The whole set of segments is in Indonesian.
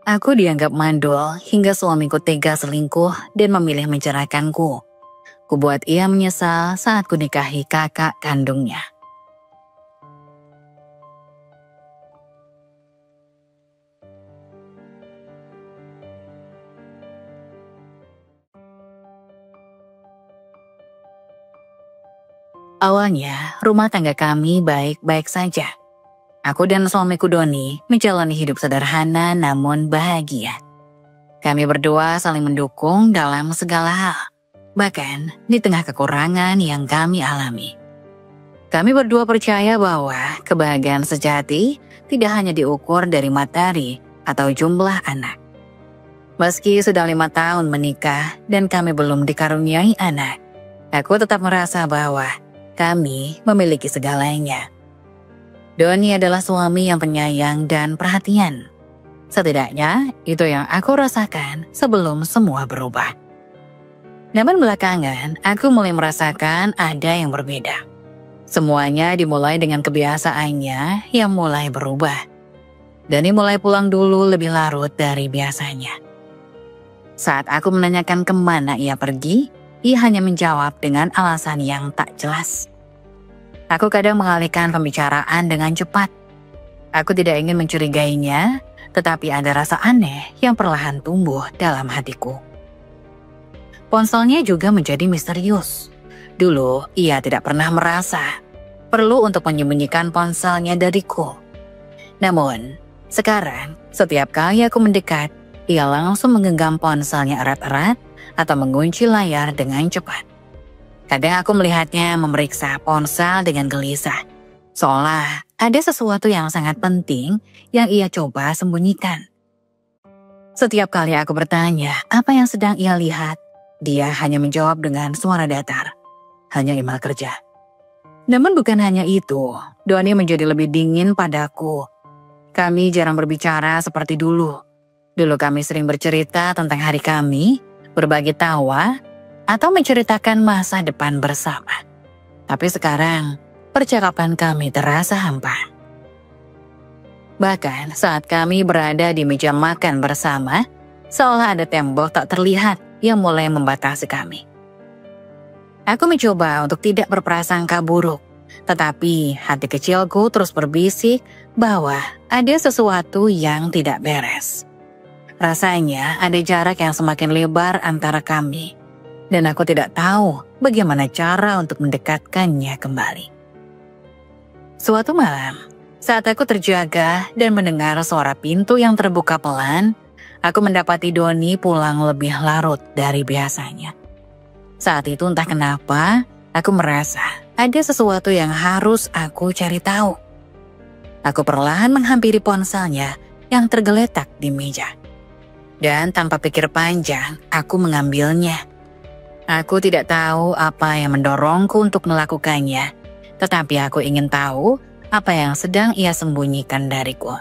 Aku dianggap mandul hingga suamiku tega selingkuh dan memilih menceraikanku. Kubuat ia menyesal saat kunikahi kakak kandungnya. Awalnya, rumah tangga kami baik-baik saja. Aku dan suamiku Doni menjalani hidup sederhana namun bahagia. Kami berdua saling mendukung dalam segala hal, bahkan di tengah kekurangan yang kami alami. Kami berdua percaya bahwa kebahagiaan sejati tidak hanya diukur dari materi atau jumlah anak. Meski sudah 5 tahun menikah dan kami belum dikaruniai anak, aku tetap merasa bahwa kami memiliki segalanya. Doni adalah suami yang penyayang dan perhatian. Setidaknya itu yang aku rasakan sebelum semua berubah. Namun belakangan aku mulai merasakan ada yang berbeda. Semuanya dimulai dengan kebiasaannya yang mulai berubah. Doni mulai pulang dulu lebih larut dari biasanya. Saat aku menanyakan kemana ia pergi, ia hanya menjawab dengan alasan yang tak jelas. Aku kadang mengalihkan pembicaraan dengan cepat. Aku tidak ingin mencurigainya, tetapi ada rasa aneh yang perlahan tumbuh dalam hatiku. Ponselnya juga menjadi misterius. Dulu, ia tidak pernah merasa perlu untuk menyembunyikan ponselnya dariku. Namun, sekarang setiap kali aku mendekat, ia langsung menggenggam ponselnya erat-erat atau mengunci layar dengan cepat. Kadang aku melihatnya memeriksa ponsel dengan gelisah, seolah ada sesuatu yang sangat penting yang ia coba sembunyikan. Setiap kali aku bertanya apa yang sedang ia lihat, dia hanya menjawab dengan suara datar, hanya email kerja. Namun bukan hanya itu, Doni menjadi lebih dingin padaku. Kami jarang berbicara seperti dulu. Dulu kami sering bercerita tentang hari kami, berbagi tawa, atau menceritakan masa depan bersama. Tapi sekarang, percakapan kami terasa hampa. Bahkan saat kami berada di meja makan bersama, seolah ada tembok tak terlihat yang mulai membatasi kami. Aku mencoba untuk tidak berprasangka buruk, tetapi hati kecilku terus berbisik bahwa ada sesuatu yang tidak beres. Rasanya ada jarak yang semakin lebar antara kami, dan aku tidak tahu bagaimana cara untuk mendekatkannya kembali. Suatu malam, saat aku terjaga dan mendengar suara pintu yang terbuka pelan, aku mendapati Doni pulang lebih larut dari biasanya. Saat itu entah kenapa, aku merasa ada sesuatu yang harus aku cari tahu. Aku perlahan menghampiri ponselnya yang tergeletak di meja. Dan tanpa pikir panjang, aku mengambilnya. Aku tidak tahu apa yang mendorongku untuk melakukannya, tetapi aku ingin tahu apa yang sedang ia sembunyikan dariku.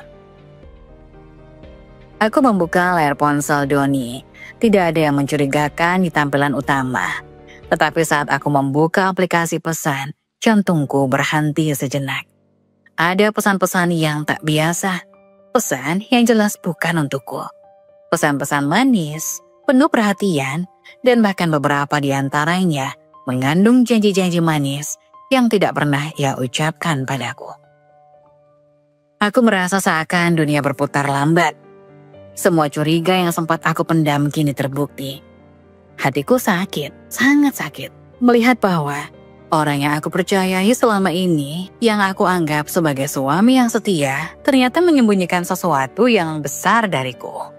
Aku membuka layar ponsel Doni. Tidak ada yang mencurigakan di tampilan utama. Tetapi saat aku membuka aplikasi pesan, jantungku berhenti sejenak. Ada pesan-pesan yang tak biasa. Pesan yang jelas bukan untukku. Pesan-pesan manis, penuh perhatian, dan bahkan beberapa di antaranya mengandung janji-janji manis yang tidak pernah ia ucapkan padaku. Aku merasa seakan dunia berputar lambat. Semua curiga yang sempat aku pendam kini terbukti. Hatiku sakit, sangat sakit, melihat bahwa orang yang aku percayai selama ini, yang aku anggap sebagai suami yang setia, ternyata menyembunyikan sesuatu yang besar dariku.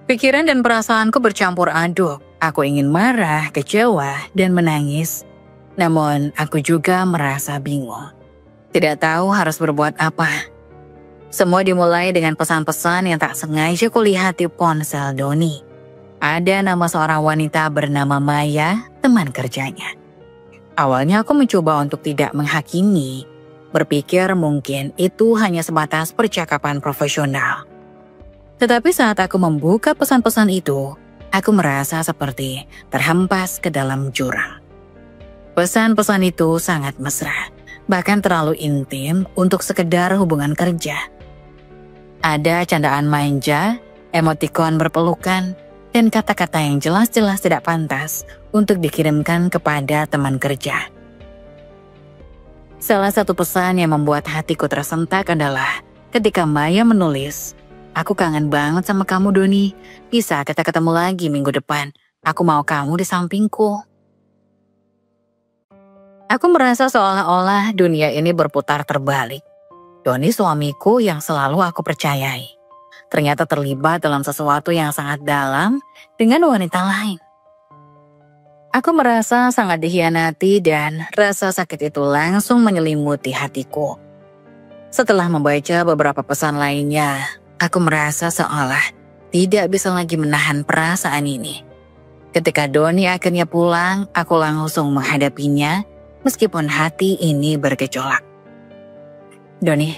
Pikiran dan perasaanku bercampur aduk. Aku ingin marah, kecewa, dan menangis. Namun, aku juga merasa bingung. Tidak tahu harus berbuat apa. Semua dimulai dengan pesan-pesan yang tak sengaja kulihat di ponsel Doni. Ada nama seorang wanita bernama Maya, teman kerjanya. Awalnya aku mencoba untuk tidak menghakimi. Berpikir mungkin itu hanya sebatas percakapan profesional. Tetapi saat aku membuka pesan-pesan itu, aku merasa seperti terhempas ke dalam jurang. Pesan-pesan itu sangat mesra, bahkan terlalu intim untuk sekedar hubungan kerja. Ada candaan manja, emotikon berpelukan, dan kata-kata yang jelas-jelas tidak pantas untuk dikirimkan kepada teman kerja. Salah satu pesan yang membuat hatiku tersentak adalah ketika Maya menulis, "Aku kangen banget sama kamu, Doni. Bisa kita ketemu lagi minggu depan. Aku mau kamu di sampingku." Aku merasa seolah-olah dunia ini berputar terbalik. Doni suamiku yang selalu aku percayai, ternyata terlibat dalam sesuatu yang sangat dalam dengan wanita lain. Aku merasa sangat dikhianati dan rasa sakit itu langsung menyelimuti hatiku. Setelah membaca beberapa pesan lainnya, aku merasa seolah tidak bisa lagi menahan perasaan ini. Ketika Doni akhirnya pulang, aku langsung menghadapinya meskipun hati ini bergejolak. "Doni,"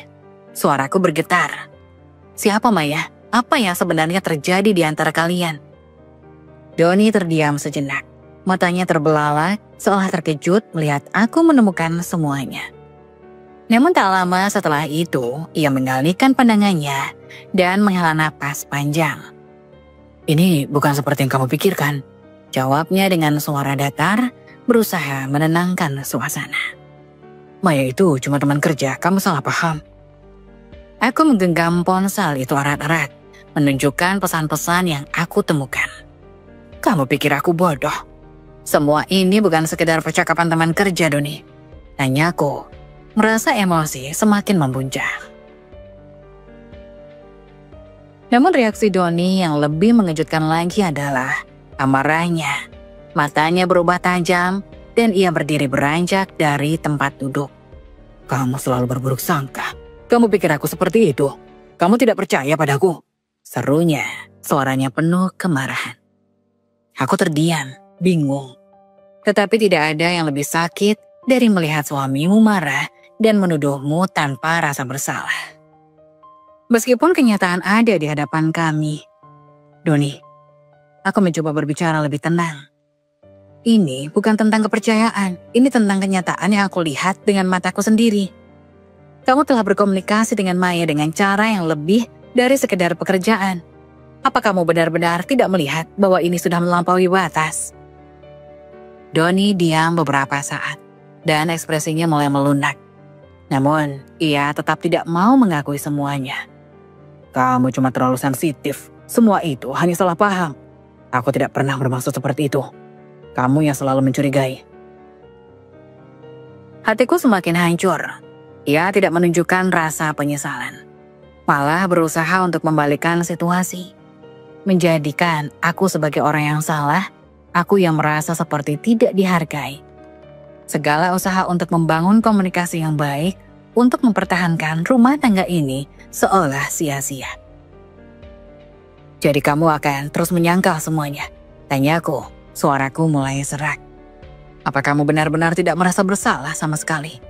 suaraku bergetar. "Siapa Maya? Apa yang sebenarnya terjadi di antara kalian?" Doni terdiam sejenak. Matanya terbelalak seolah terkejut melihat aku menemukan semuanya. Namun tak lama setelah itu, ia mengalihkan pandangannya dan menghela napas panjang. "Ini bukan seperti yang kamu pikirkan," jawabnya dengan suara datar, berusaha menenangkan suasana. "Maya itu cuma teman kerja, kamu salah paham." Aku menggenggam ponsel itu erat-erat, menunjukkan pesan-pesan yang aku temukan. "Kamu pikir aku bodoh? Semua ini bukan sekedar percakapan teman kerja, Doni," tanyaku, merasa emosi semakin membuncah. Namun reaksi Doni yang lebih mengejutkan lagi adalah amarahnya. Matanya berubah tajam dan ia berdiri beranjak dari tempat duduk. "Kamu selalu berburuk sangka. Kamu pikir aku seperti itu? Kamu tidak percaya padaku?" serunya, suaranya penuh kemarahan. Aku terdiam, bingung. Tetapi tidak ada yang lebih sakit dari melihat suamimu marah dan menuduhmu tanpa rasa bersalah. Meskipun kenyataan ada di hadapan kami, "Doni, aku mencoba berbicara lebih tenang. Ini bukan tentang kepercayaan, ini tentang kenyataan yang aku lihat dengan mataku sendiri. Kamu telah berkomunikasi dengan Maya dengan cara yang lebih dari sekedar pekerjaan. Apa kamu benar-benar tidak melihat bahwa ini sudah melampaui batas?" Doni diam beberapa saat, dan ekspresinya mulai melunak. Namun, ia tetap tidak mau mengakui semuanya. "Kamu cuma terlalu sensitif. Semua itu hanya salah paham. Aku tidak pernah bermaksud seperti itu. Kamu yang selalu mencurigai." Hatiku semakin hancur. Ia tidak menunjukkan rasa penyesalan, malah berusaha untuk membalikkan situasi. Menjadikan aku sebagai orang yang salah, aku yang merasa seperti tidak dihargai. Segala usaha untuk membangun komunikasi yang baik, untuk mempertahankan rumah tangga ini seolah sia-sia. "Jadi kamu akan terus menyangkal semuanya?" tanyaku, suaraku mulai serak. "Apa kamu benar-benar tidak merasa bersalah sama sekali?"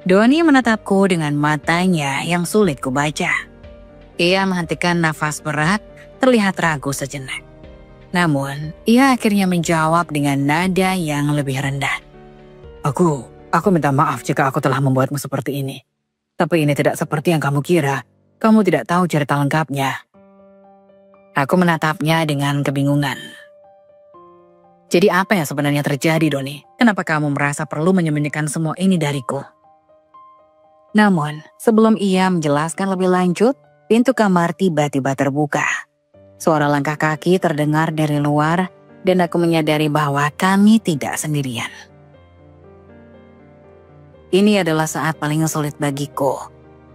Doni menatapku dengan matanya yang sulit kubaca. Ia menghentikan nafas berat, terlihat ragu sejenak. Namun, ia akhirnya menjawab dengan nada yang lebih rendah. Aku minta maaf jika aku telah membuatmu seperti ini. Tapi ini tidak seperti yang kamu kira. Kamu tidak tahu cerita lengkapnya." Aku menatapnya dengan kebingungan. "Jadi apa yang sebenarnya terjadi, Doni? Kenapa kamu merasa perlu menyembunyikan semua ini dariku?" Namun, sebelum ia menjelaskan lebih lanjut, pintu kamar tiba-tiba terbuka. Suara langkah kaki terdengar dari luar dan aku menyadari bahwa kami tidak sendirian. Ini adalah saat paling sulit bagiku.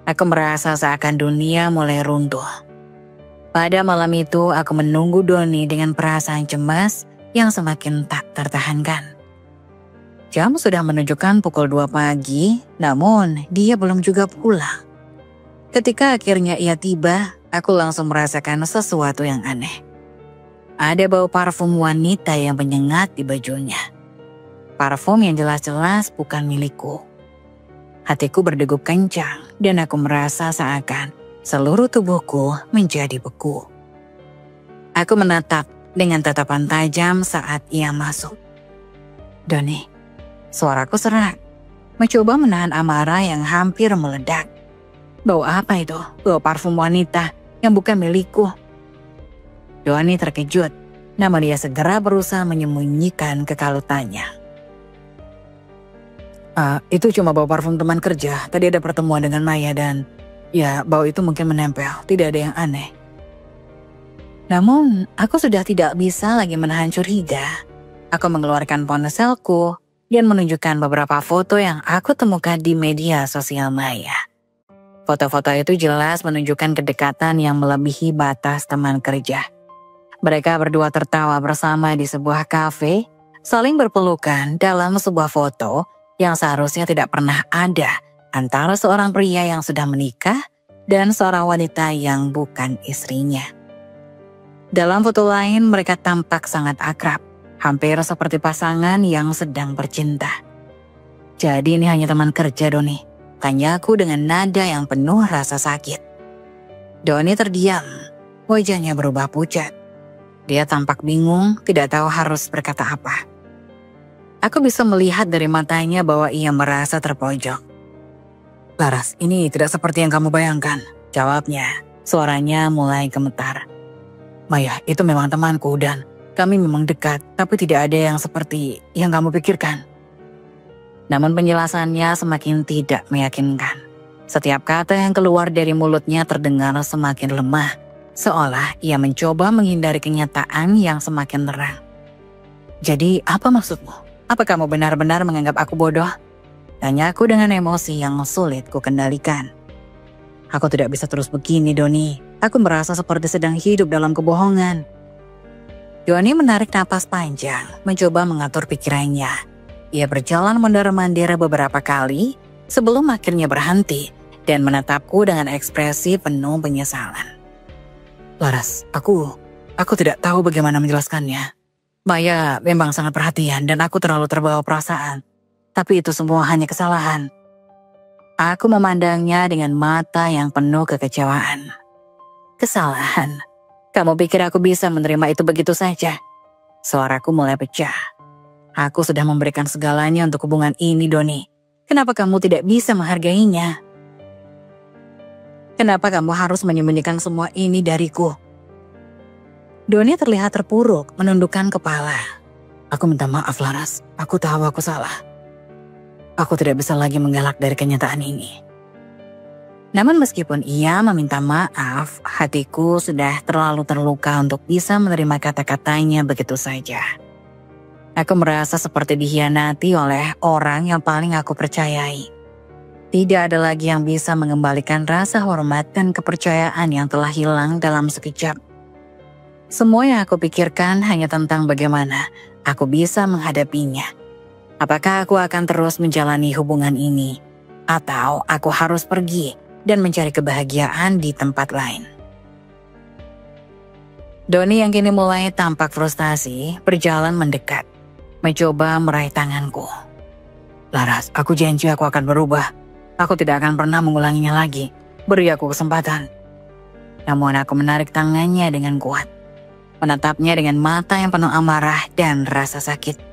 Aku merasa seakan dunia mulai runtuh. Pada malam itu aku menunggu Doni dengan perasaan cemas yang semakin tak tertahankan. Jam sudah menunjukkan pukul 2 pagi, namun dia belum juga pulang. Ketika akhirnya ia tiba, aku langsung merasakan sesuatu yang aneh. Ada bau parfum wanita yang menyengat di bajunya. Parfum yang jelas-jelas bukan milikku. Hatiku berdegup kencang dan aku merasa seakan seluruh tubuhku menjadi beku. Aku menatap dengan tatapan tajam saat ia masuk. "Doni," suaraku serak, mencoba menahan amarah yang hampir meledak. Bau apa itu? Bau parfum wanita yang bukan milikku. Doni terkejut, namun dia segera berusaha menyembunyikan kekalutannya. Itu cuma bau parfum teman kerja. Tadi ada pertemuan dengan Maya dan ya bau itu mungkin menempel. Tidak ada yang aneh. Namun aku sudah tidak bisa lagi menahan curiga. Aku mengeluarkan ponselku dan menunjukkan beberapa foto yang aku temukan di media sosial Maya. Foto-foto itu jelas menunjukkan kedekatan yang melebihi batas teman kerja. Mereka berdua tertawa bersama di sebuah kafe, saling berpelukan dalam sebuah foto yang seharusnya tidak pernah ada antara seorang pria yang sudah menikah dan seorang wanita yang bukan istrinya. Dalam foto lain mereka tampak sangat akrab, hampir seperti pasangan yang sedang bercinta. Jadi ini hanya teman kerja, Doni? Tanyaku dengan nada yang penuh rasa sakit. Doni terdiam, wajahnya berubah pucat. Dia tampak bingung, tidak tahu harus berkata apa. Aku bisa melihat dari matanya bahwa ia merasa terpojok. Laras, ini tidak seperti yang kamu bayangkan, jawabnya. Suaranya mulai gemetar. Maya, itu memang temanku dan kami memang dekat, tapi tidak ada yang seperti yang kamu pikirkan. Namun penjelasannya semakin tidak meyakinkan. Setiap kata yang keluar dari mulutnya terdengar semakin lemah, seolah ia mencoba menghindari kenyataan yang semakin terang. Jadi apa maksudmu? Apa kamu benar-benar menganggap aku bodoh? Tanyaku dengan emosi yang sulit kukendalikan. Aku tidak bisa terus begini, Doni. Aku merasa seperti sedang hidup dalam kebohongan. Doni menarik napas panjang, mencoba mengatur pikirannya. Ia berjalan mondar-mandir beberapa kali sebelum akhirnya berhenti dan menatapku dengan ekspresi penuh penyesalan. Laras, aku tidak tahu bagaimana menjelaskannya. Maya memang sangat perhatian dan aku terlalu terbawa perasaan. Tapi itu semua hanya kesalahan. Aku memandangnya dengan mata yang penuh kekecewaan. Kesalahan? Kamu pikir aku bisa menerima itu begitu saja? Suaraku mulai pecah. Aku sudah memberikan segalanya untuk hubungan ini, Doni. Kenapa kamu tidak bisa menghargainya? Kenapa kamu harus menyembunyikan semua ini dariku? Doni terlihat terpuruk, menundukkan kepala. Aku minta maaf, Laras. Aku tahu aku salah. Aku tidak bisa lagi mengelak dari kenyataan ini. Namun meskipun ia meminta maaf, hatiku sudah terlalu terluka untuk bisa menerima kata-katanya begitu saja. Aku merasa seperti dikhianati oleh orang yang paling aku percayai. Tidak ada lagi yang bisa mengembalikan rasa hormat dan kepercayaan yang telah hilang dalam sekejap. Semua yang aku pikirkan hanya tentang bagaimana aku bisa menghadapinya. Apakah aku akan terus menjalani hubungan ini? Atau aku harus pergi dan mencari kebahagiaan di tempat lain? Doni yang kini mulai tampak frustasi berjalan mendekat, mencoba meraih tanganku. Laras, aku janji aku akan berubah. Aku tidak akan pernah mengulanginya lagi. Beri aku kesempatan. Namun aku menarik tangannya dengan kuat. Menatapnya dengan mata yang penuh amarah dan rasa sakit.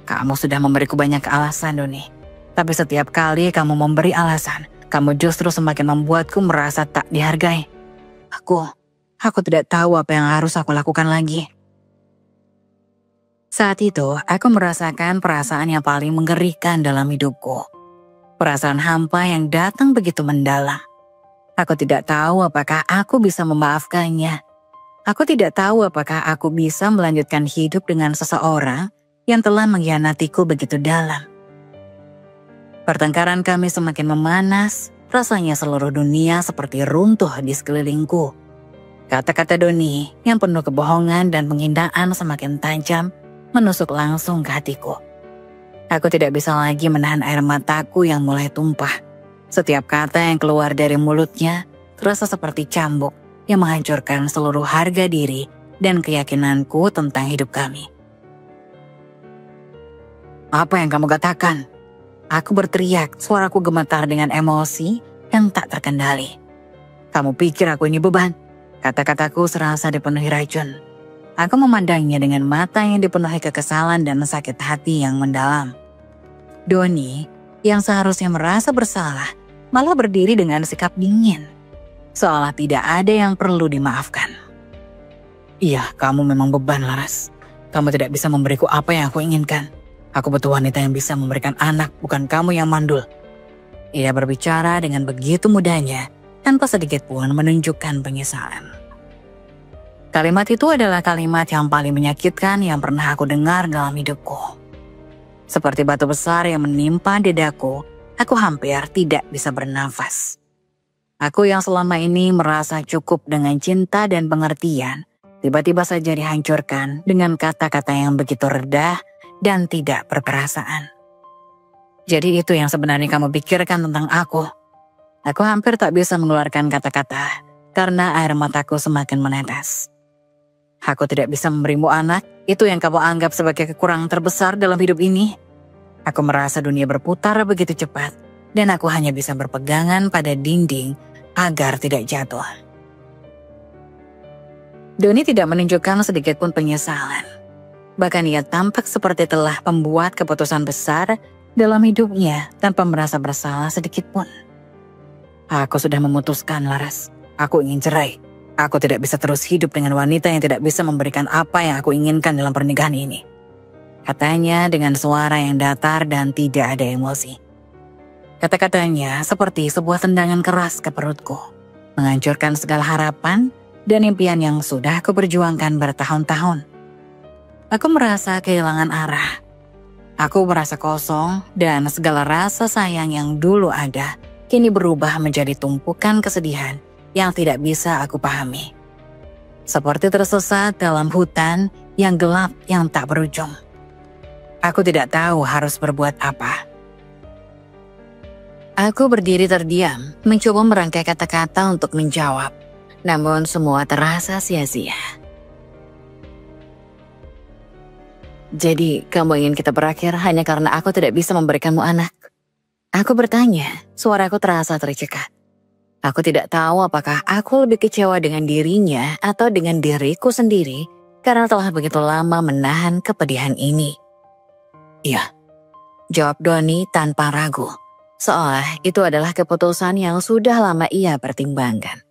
Kamu sudah memberiku banyak alasan, Doni. Tapi setiap kali kamu memberi alasan, kamu justru semakin membuatku merasa tak dihargai. Aku tidak tahu apa yang harus aku lakukan lagi. Saat itu, aku merasakan perasaan yang paling mengerikan dalam hidupku. Perasaan hampa yang datang begitu mendalam. Aku tidak tahu apakah aku bisa memaafkannya. Aku tidak tahu apakah aku bisa melanjutkan hidup dengan seseorang yang telah mengkhianatiku begitu dalam. Pertengkaran kami semakin memanas, rasanya seluruh dunia seperti runtuh di sekelilingku. Kata-kata Doni yang penuh kebohongan dan penghinaan semakin tajam menusuk langsung ke hatiku. Aku tidak bisa lagi menahan air mataku yang mulai tumpah. Setiap kata yang keluar dari mulutnya terasa seperti cambuk yang menghancurkan seluruh harga diri dan keyakinanku tentang hidup kami. Apa yang kamu katakan? Aku berteriak, suaraku gemetar dengan emosi yang tak terkendali. Kamu pikir aku ini beban? Kata-kataku serasa dipenuhi racun. Aku memandangnya dengan mata yang dipenuhi kekesalan dan sakit hati yang mendalam. Doni, yang seharusnya merasa bersalah, malah berdiri dengan sikap dingin, seolah tidak ada yang perlu dimaafkan. Iya, kamu memang beban, Laras. Kamu tidak bisa memberiku apa yang aku inginkan. Aku butuh wanita yang bisa memberikan anak, bukan kamu yang mandul. Ia berbicara dengan begitu mudahnya, tanpa sedikit pun menunjukkan penyesalan. Kalimat itu adalah kalimat yang paling menyakitkan yang pernah aku dengar dalam hidupku. Seperti batu besar yang menimpa dadaku, aku hampir tidak bisa bernafas. Aku yang selama ini merasa cukup dengan cinta dan pengertian, tiba-tiba saja dihancurkan dengan kata-kata yang begitu rendah dan tidak berperasaan. Jadi itu yang sebenarnya kamu pikirkan tentang aku. Aku hampir tak bisa mengeluarkan kata-kata karena air mataku semakin menetes. Aku tidak bisa memberimu anak, itu yang kamu anggap sebagai kekurangan terbesar dalam hidup ini. Aku merasa dunia berputar begitu cepat dan aku hanya bisa berpegangan pada dinding agar tidak jatuh. Doni tidak menunjukkan sedikit pun penyesalan. Bahkan ia tampak seperti telah membuat keputusan besar dalam hidupnya tanpa merasa bersalah sedikit pun. Aku sudah memutuskan, Laras. Aku ingin cerai. Aku tidak bisa terus hidup dengan wanita yang tidak bisa memberikan apa yang aku inginkan dalam pernikahan ini. Katanya dengan suara yang datar dan tidak ada emosi. Kata-katanya seperti sebuah tendangan keras ke perutku, menghancurkan segala harapan dan impian yang sudah aku perjuangkan bertahun-tahun. Aku merasa kehilangan arah. Aku merasa kosong dan segala rasa sayang yang dulu ada kini berubah menjadi tumpukan kesedihan yang tidak bisa aku pahami. Seperti tersesat dalam hutan yang gelap yang tak berujung. Aku tidak tahu harus berbuat apa. Aku berdiri terdiam, mencoba merangkai kata-kata untuk menjawab. Namun semua terasa sia-sia. Jadi, kamu ingin kita berakhir hanya karena aku tidak bisa memberikanmu anak? Aku bertanya, suaraku terasa tercekat. Aku tidak tahu apakah aku lebih kecewa dengan dirinya atau dengan diriku sendiri karena telah begitu lama menahan kepedihan ini. Iya, jawab Doni tanpa ragu, seolah itu adalah keputusan yang sudah lama ia pertimbangkan.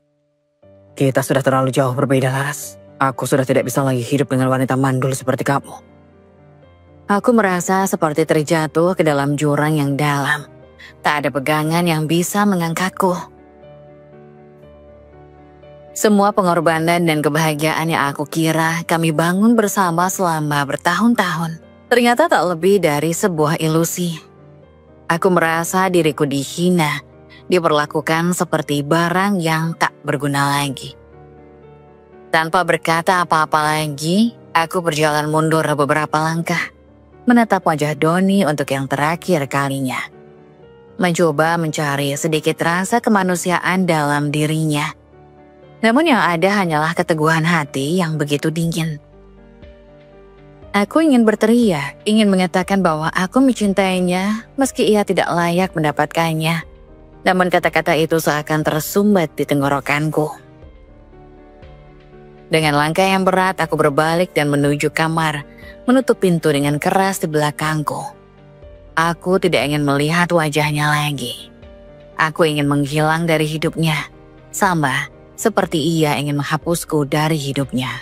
Kita sudah terlalu jauh berbeda, Laras. Aku sudah tidak bisa lagi hidup dengan wanita mandul seperti kamu. Aku merasa seperti terjatuh ke dalam jurang yang dalam. Tak ada pegangan yang bisa mengangkatku. Semua pengorbanan dan kebahagiaan yang aku kira kami bangun bersama selama bertahun-tahun, ternyata tak lebih dari sebuah ilusi. Aku merasa diriku dihina, diperlakukan seperti barang yang tak berguna lagi. Tanpa berkata apa-apa lagi, aku berjalan mundur beberapa langkah, menatap wajah Doni untuk yang terakhir kalinya. Mencoba mencari sedikit rasa kemanusiaan dalam dirinya. Namun yang ada hanyalah keteguhan hati yang begitu dingin. Aku ingin berteriak, ingin mengatakan bahwa aku mencintainya meski ia tidak layak mendapatkannya. Namun kata-kata itu seakan tersumbat di tenggorokanku. Dengan langkah yang berat aku berbalik dan menuju kamar, menutup pintu dengan keras di belakangku. Aku tidak ingin melihat wajahnya lagi. Aku ingin menghilang dari hidupnya, sama seperti ia ingin menghapusku dari hidupnya.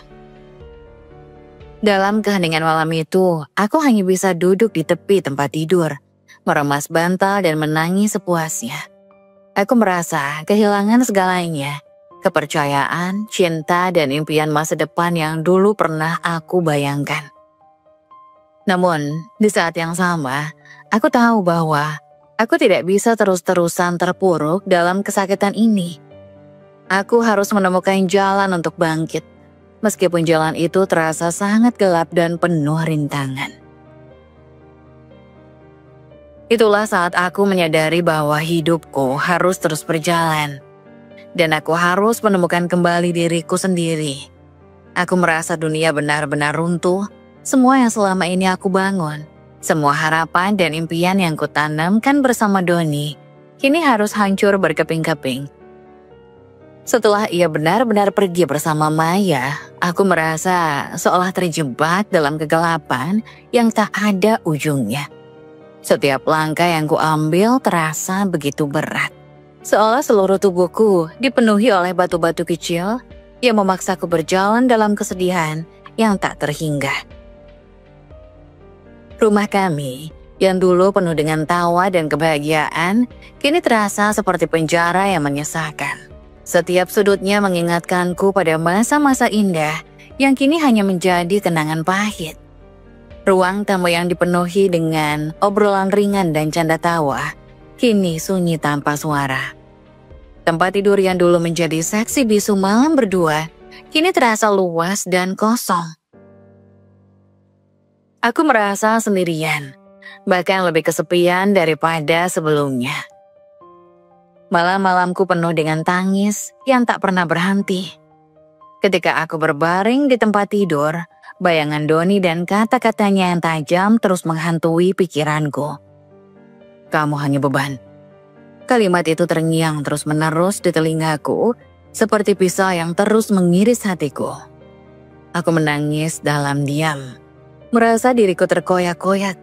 Dalam keheningan malam itu, aku hanya bisa duduk di tepi tempat tidur, meremas bantal dan menangis sepuasnya. Aku merasa kehilangan segalanya, kepercayaan, cinta, dan impian masa depan yang dulu pernah aku bayangkan. Namun, di saat yang sama, aku tahu bahwa aku tidak bisa terus-terusan terpuruk dalam kesakitan ini. Aku harus menemukan jalan untuk bangkit, meskipun jalan itu terasa sangat gelap dan penuh rintangan. Itulah saat aku menyadari bahwa hidupku harus terus berjalan, dan aku harus menemukan kembali diriku sendiri. Aku merasa dunia benar-benar runtuh, semua yang selama ini aku bangun, semua harapan dan impian yang kutanamkan bersama Doni, kini harus hancur berkeping-keping. Setelah ia benar-benar pergi bersama Maya, aku merasa seolah terjebak dalam kegelapan yang tak ada ujungnya. Setiap langkah yang kuambil terasa begitu berat. Seolah seluruh tubuhku dipenuhi oleh batu-batu kecil yang memaksaku berjalan dalam kesedihan yang tak terhingga. Rumah kami yang dulu penuh dengan tawa dan kebahagiaan, kini terasa seperti penjara yang menyesakan. Setiap sudutnya mengingatkanku pada masa-masa indah yang kini hanya menjadi kenangan pahit. Ruang tamu yang dipenuhi dengan obrolan ringan dan canda tawa, kini sunyi tanpa suara. Tempat tidur yang dulu menjadi saksi bisu malam berdua, kini terasa luas dan kosong. Aku merasa sendirian, bahkan lebih kesepian daripada sebelumnya. Malam-malamku penuh dengan tangis yang tak pernah berhenti. Ketika aku berbaring di tempat tidur, bayangan Doni dan kata-katanya yang tajam terus menghantui pikiranku. Kamu hanya beban. Kalimat itu terngiang terus-menerus di telingaku, seperti pisau yang terus mengiris hatiku. Aku menangis dalam diam, merasa diriku terkoyak-koyak.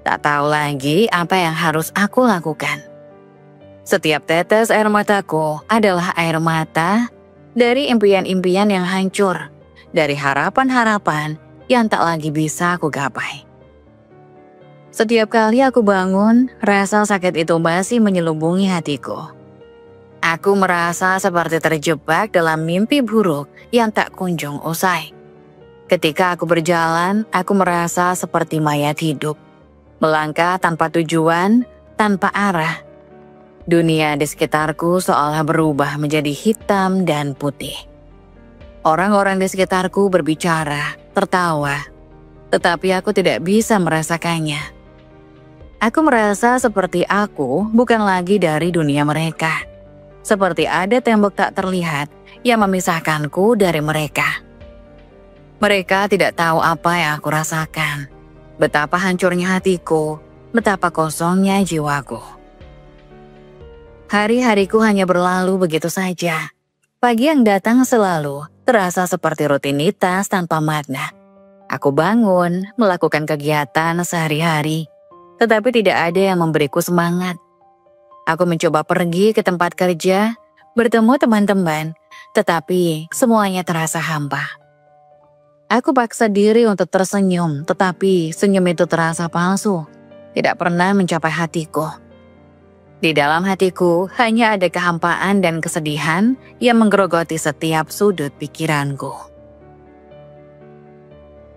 Tak tahu lagi apa yang harus aku lakukan. Setiap tetes air mataku adalah air mata dari impian-impian yang hancur, dari harapan-harapan yang tak lagi bisa aku gapai. Setiap kali aku bangun, rasa sakit itu masih menyelubungi hatiku. Aku merasa seperti terjebak dalam mimpi buruk yang tak kunjung usai. Ketika aku berjalan, aku merasa seperti mayat hidup. Melangkah tanpa tujuan, tanpa arah. Dunia di sekitarku seolah berubah menjadi hitam dan putih. Orang-orang di sekitarku berbicara, tertawa, tetapi aku tidak bisa merasakannya. Aku merasa seperti aku bukan lagi dari dunia mereka. Seperti ada tembok tak terlihat yang memisahkanku dari mereka. Mereka tidak tahu apa yang aku rasakan. Betapa hancurnya hatiku, betapa kosongnya jiwaku. Hari-hariku hanya berlalu begitu saja. Pagi yang datang selalu terasa seperti rutinitas tanpa makna. Aku bangun, melakukan kegiatan sehari-hari, tetapi tidak ada yang memberiku semangat. Aku mencoba pergi ke tempat kerja, bertemu teman-teman, tetapi semuanya terasa hampa. Aku paksa diri untuk tersenyum, tetapi senyum itu terasa palsu, tidak pernah mencapai hatiku. Di dalam hatiku hanya ada kehampaan dan kesedihan yang menggerogoti setiap sudut pikiranku.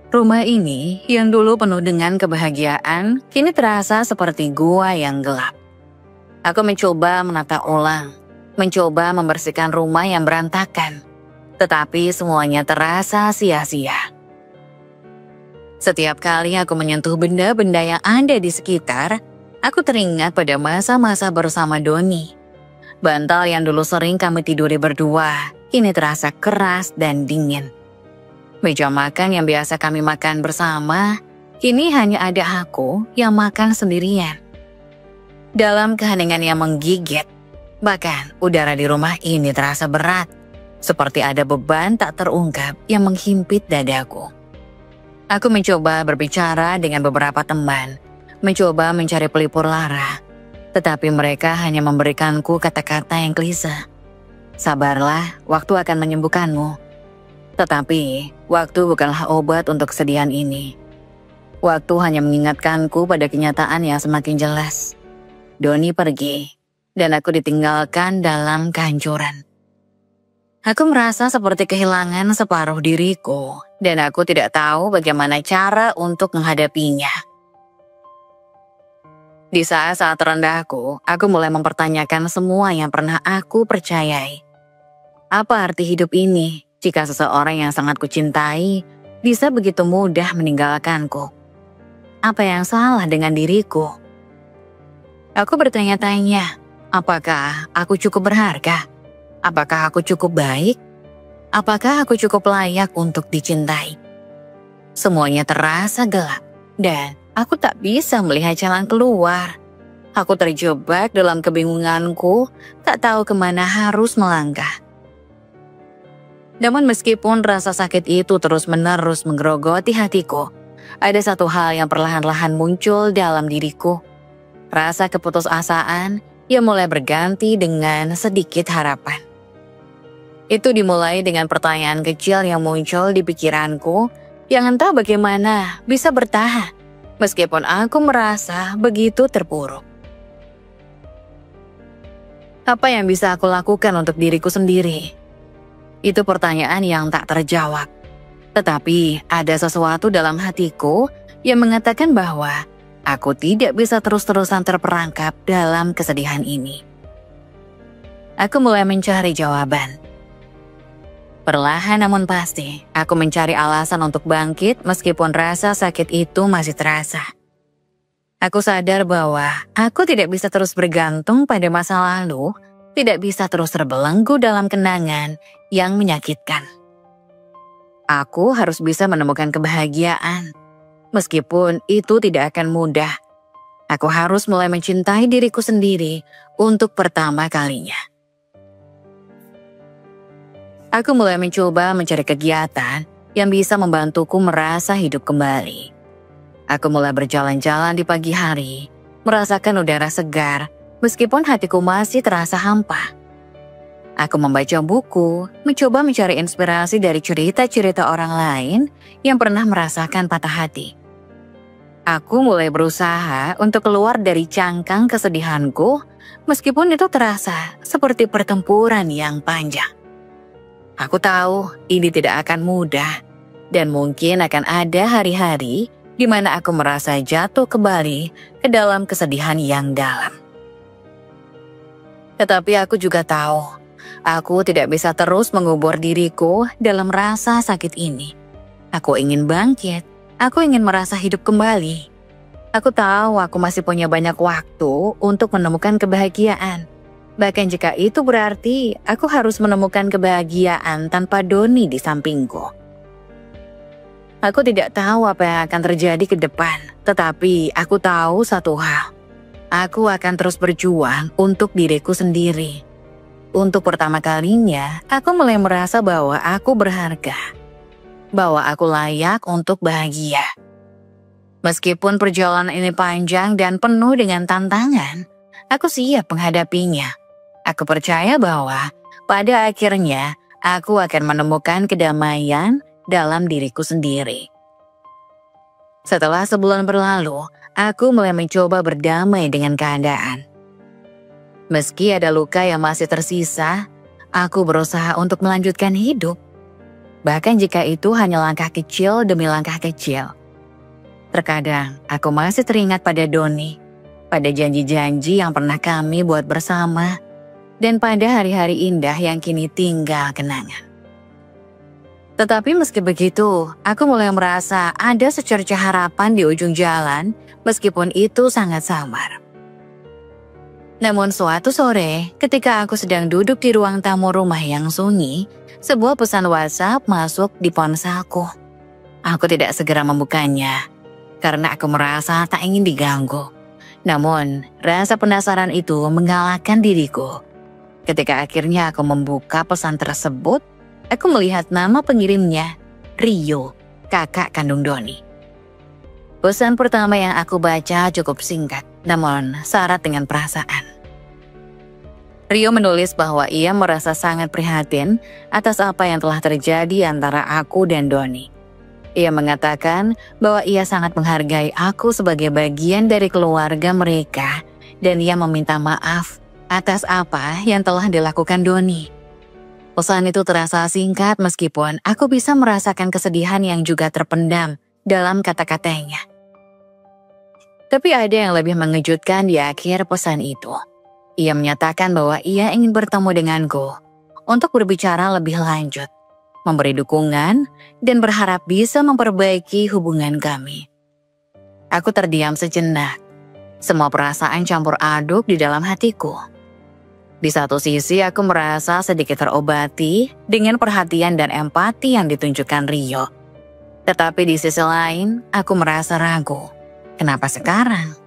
Rumah ini yang dulu penuh dengan kebahagiaan, kini terasa seperti gua yang gelap. Aku mencoba menata ulang, mencoba membersihkan rumah yang berantakan, tetapi semuanya terasa sia-sia. Setiap kali aku menyentuh benda-benda yang ada di sekitar, aku teringat pada masa-masa bersama Doni. Bantal yang dulu sering kami tiduri berdua, kini terasa keras dan dingin. Meja makan yang biasa kami makan bersama, kini hanya ada aku yang makan sendirian. Dalam keheningan yang menggigit, bahkan udara di rumah ini terasa berat, seperti ada beban tak terungkap yang menghimpit dadaku. Aku mencoba berbicara dengan beberapa teman, mencoba mencari pelipur lara, tetapi mereka hanya memberikanku kata-kata yang klise. Sabarlah, waktu akan menyembuhkanmu. Tetapi, waktu bukanlah obat untuk kesedihan ini. Waktu hanya mengingatkanku pada kenyataan yang semakin jelas. Doni pergi, dan aku ditinggalkan dalam kehancuran. Aku merasa seperti kehilangan separuh diriku, dan aku tidak tahu bagaimana cara untuk menghadapinya. Di saat-saat terendahku, aku mulai mempertanyakan semua yang pernah aku percayai. Apa arti hidup ini? Jika seseorang yang sangat kucintai bisa begitu mudah meninggalkanku. Apa yang salah dengan diriku? Aku bertanya-tanya, apakah aku cukup berharga? Apakah aku cukup baik? Apakah aku cukup layak untuk dicintai? Semuanya terasa gelap dan aku tak bisa melihat jalan keluar. Aku terjebak dalam kebingunganku, tak tahu kemana harus melangkah. Namun meskipun rasa sakit itu terus-menerus menggerogoti hatiku, ada satu hal yang perlahan-lahan muncul dalam diriku. Rasa keputusasaan ia mulai berganti dengan sedikit harapan. Itu dimulai dengan pertanyaan kecil yang muncul di pikiranku yang entah bagaimana bisa bertahan meskipun aku merasa begitu terpuruk. Apa yang bisa aku lakukan untuk diriku sendiri? Itu pertanyaan yang tak terjawab. Tetapi ada sesuatu dalam hatiku yang mengatakan bahwa aku tidak bisa terus-terusan terperangkap dalam kesedihan ini. Aku mulai mencari jawaban. Perlahan namun pasti, aku mencari alasan untuk bangkit meskipun rasa sakit itu masih terasa. Aku sadar bahwa aku tidak bisa terus bergantung pada masa lalu, tidak bisa terus terbelenggu dalam kenangan yang menyakitkan. Aku harus bisa menemukan kebahagiaan, meskipun itu tidak akan mudah. Aku harus mulai mencintai diriku sendiri untuk pertama kalinya. Aku mulai mencoba mencari kegiatan yang bisa membantuku merasa hidup kembali. Aku mulai berjalan-jalan di pagi hari, merasakan udara segar, meskipun hatiku masih terasa hampa. Aku membaca buku, mencoba mencari inspirasi dari cerita-cerita orang lain yang pernah merasakan patah hati. Aku mulai berusaha untuk keluar dari cangkang kesedihanku, meskipun itu terasa seperti pertempuran yang panjang. Aku tahu ini tidak akan mudah, dan mungkin akan ada hari-hari di mana aku merasa jatuh kembali ke dalam kesedihan yang dalam. Tetapi aku juga tahu, aku tidak bisa terus mengubur diriku dalam rasa sakit ini. Aku ingin bangkit, aku ingin merasa hidup kembali. Aku tahu aku masih punya banyak waktu untuk menemukan kebahagiaan. Bahkan jika itu berarti aku harus menemukan kebahagiaan tanpa Doni di sampingku. Aku tidak tahu apa yang akan terjadi ke depan, tetapi aku tahu satu hal. Aku akan terus berjuang untuk diriku sendiri. Untuk pertama kalinya, aku mulai merasa bahwa aku berharga. Bahwa aku layak untuk bahagia. Meskipun perjalanan ini panjang dan penuh dengan tantangan, aku siap menghadapinya. Aku percaya bahwa pada akhirnya aku akan menemukan kedamaian dalam diriku sendiri. Setelah sebulan berlalu, aku mulai mencoba berdamai dengan keadaan. Meski ada luka yang masih tersisa, aku berusaha untuk melanjutkan hidup. Bahkan jika itu hanya langkah kecil demi langkah kecil. Terkadang aku masih teringat pada Doni, pada janji-janji yang pernah kami buat bersama, dan pada hari-hari indah yang kini tinggal kenangan. Tetapi meski begitu, aku mulai merasa ada secercah harapan di ujung jalan meskipun itu sangat samar. Namun suatu sore, ketika aku sedang duduk di ruang tamu rumah yang sunyi, sebuah pesan WhatsApp masuk di ponselku. Aku tidak segera membukanya, karena aku merasa tak ingin diganggu. Namun, rasa penasaran itu mengalahkan diriku. Ketika akhirnya aku membuka pesan tersebut, aku melihat nama pengirimnya, Rio, kakak kandung Doni. Pesan pertama yang aku baca cukup singkat, namun syarat dengan perasaan. Rio menulis bahwa ia merasa sangat prihatin atas apa yang telah terjadi antara aku dan Doni. Ia mengatakan bahwa ia sangat menghargai aku sebagai bagian dari keluarga mereka dan ia meminta maaf atas apa yang telah dilakukan Doni. Pesan itu terasa singkat meskipun aku bisa merasakan kesedihan yang juga terpendam dalam kata-katanya. Tapi ada yang lebih mengejutkan di akhir pesan itu. Ia menyatakan bahwa ia ingin bertemu denganku untuk berbicara lebih lanjut, memberi dukungan, dan berharap bisa memperbaiki hubungan kami. Aku terdiam sejenak. Semua perasaan campur aduk di dalam hatiku. Di satu sisi aku merasa sedikit terobati dengan perhatian dan empati yang ditunjukkan Rio. Tetapi di sisi lain, aku merasa ragu. Kenapa sekarang?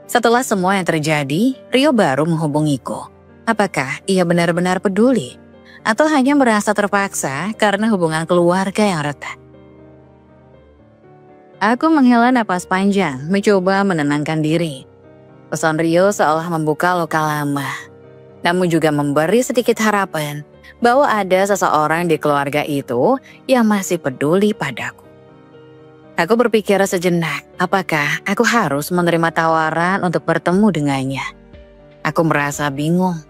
Setelah semua yang terjadi, Rio baru menghubungiku. Apakah ia benar-benar peduli? Atau hanya merasa terpaksa karena hubungan keluarga yang retak? Aku menghela napas panjang, mencoba menenangkan diri. Pesan Rio seolah membuka luka lama, namun juga memberi sedikit harapan bahwa ada seseorang di keluarga itu yang masih peduli padaku. Aku berpikir sejenak, apakah aku harus menerima tawaran untuk bertemu dengannya? Aku merasa bingung,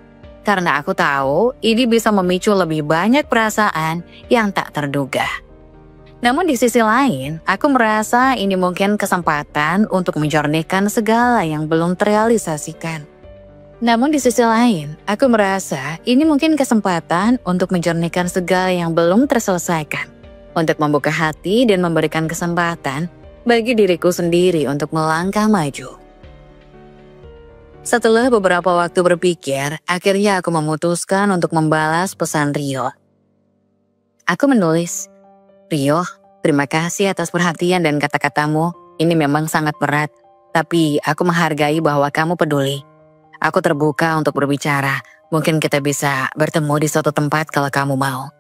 karena aku tahu ini bisa memicu lebih banyak perasaan yang tak terduga. Namun di sisi lain, aku merasa ini mungkin kesempatan untuk menjernihkan segala yang belum terrealisasikan. Namun di sisi lain, aku merasa ini mungkin kesempatan untuk menjernihkan segala yang belum terselesaikan. Untuk membuka hati dan memberikan kesempatan bagi diriku sendiri untuk melangkah maju. Setelah beberapa waktu berpikir, akhirnya aku memutuskan untuk membalas pesan Rio. Aku menulis, "Rio, terima kasih atas perhatian dan kata-katamu. Ini memang sangat berat, tapi aku menghargai bahwa kamu peduli. Aku terbuka untuk berbicara. Mungkin kita bisa bertemu di suatu tempat kalau kamu mau."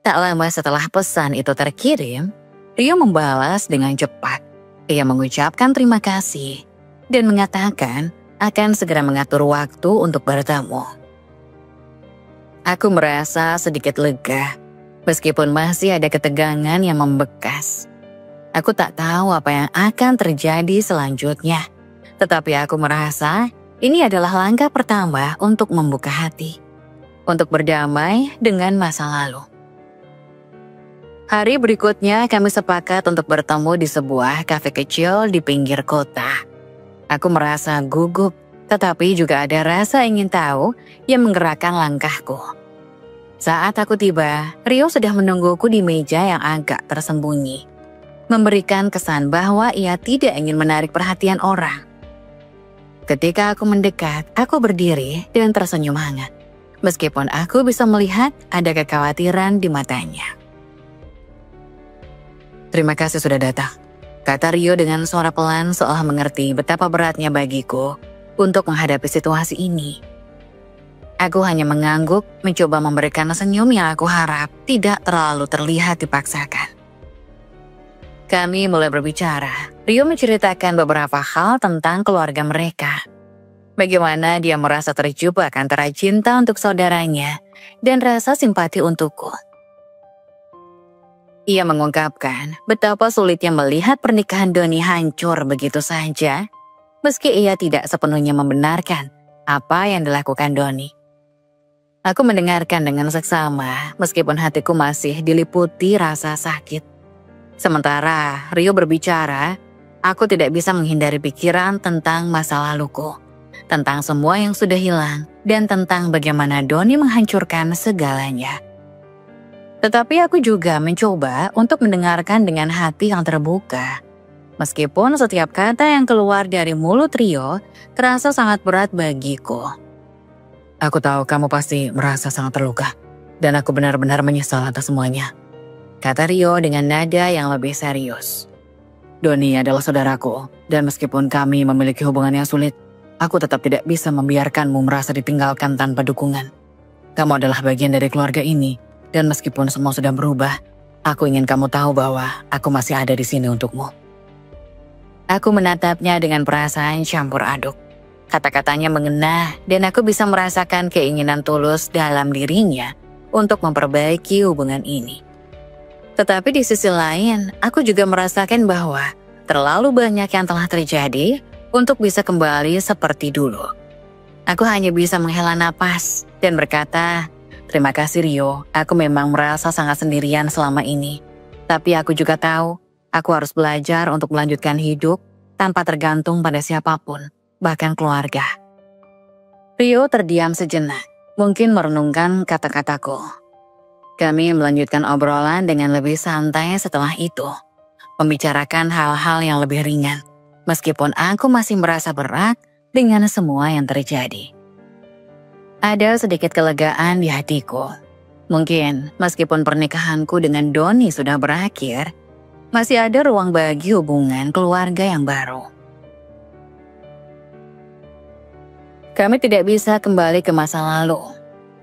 Tak lama setelah pesan itu terkirim, Rio membalas dengan cepat. Ia mengucapkan terima kasih dan mengatakan akan segera mengatur waktu untuk bertemu. Aku merasa sedikit lega, meskipun masih ada ketegangan yang membekas. Aku tak tahu apa yang akan terjadi selanjutnya, tetapi aku merasa ini adalah langkah pertama untuk membuka hati, untuk berdamai dengan masa lalu. Hari berikutnya kami sepakat untuk bertemu di sebuah kafe kecil di pinggir kota. Aku merasa gugup, tetapi juga ada rasa ingin tahu yang menggerakkan langkahku. Saat aku tiba, Rio sudah menungguku di meja yang agak tersembunyi, memberikan kesan bahwa ia tidak ingin menarik perhatian orang. Ketika aku mendekat, aku berdiri dan tersenyum hangat, meskipun aku bisa melihat ada kekhawatiran di matanya. "Terima kasih sudah datang," kata Rio dengan suara pelan seolah mengerti betapa beratnya bagiku untuk menghadapi situasi ini. Aku hanya mengangguk, mencoba memberikan senyum yang aku harap tidak terlalu terlihat dipaksakan. Kami mulai berbicara. Rio menceritakan beberapa hal tentang keluarga mereka. Bagaimana dia merasa terjebak antara cinta untuk saudaranya dan rasa simpati untukku. Ia mengungkapkan betapa sulitnya melihat pernikahan Doni hancur begitu saja, meski ia tidak sepenuhnya membenarkan apa yang dilakukan Doni. Aku mendengarkan dengan seksama, meskipun hatiku masih diliputi rasa sakit. Sementara Rio berbicara, aku tidak bisa menghindari pikiran tentang masa laluku, tentang semua yang sudah hilang, dan tentang bagaimana Doni menghancurkan segalanya. Tetapi aku juga mencoba untuk mendengarkan dengan hati yang terbuka. Meskipun setiap kata yang keluar dari mulut Rio terasa sangat berat bagiku. "Aku tahu kamu pasti merasa sangat terluka, dan aku benar-benar menyesal atas semuanya," kata Rio dengan nada yang lebih serius. "Doni adalah saudaraku, dan meskipun kami memiliki hubungan yang sulit, aku tetap tidak bisa membiarkanmu merasa ditinggalkan tanpa dukungan. Kamu adalah bagian dari keluarga ini. Dan meskipun semua sudah berubah, aku ingin kamu tahu bahwa aku masih ada di sini untukmu." Aku menatapnya dengan perasaan campur aduk. Kata-katanya mengena dan aku bisa merasakan keinginan tulus dalam dirinya untuk memperbaiki hubungan ini. Tetapi di sisi lain, aku juga merasakan bahwa terlalu banyak yang telah terjadi untuk bisa kembali seperti dulu. Aku hanya bisa menghela napas dan berkata, "Terima kasih Rio, aku memang merasa sangat sendirian selama ini. Tapi aku juga tahu, aku harus belajar untuk melanjutkan hidup tanpa tergantung pada siapapun, bahkan keluarga." Rio terdiam sejenak, mungkin merenungkan kata-kataku. Kami melanjutkan obrolan dengan lebih santai setelah itu, membicarakan hal-hal yang lebih ringan, meskipun aku masih merasa berat dengan semua yang terjadi. Ada sedikit kelegaan di hatiku. Mungkin meskipun pernikahanku dengan Doni sudah berakhir, masih ada ruang bagi hubungan keluarga yang baru. Kami tidak bisa kembali ke masa lalu,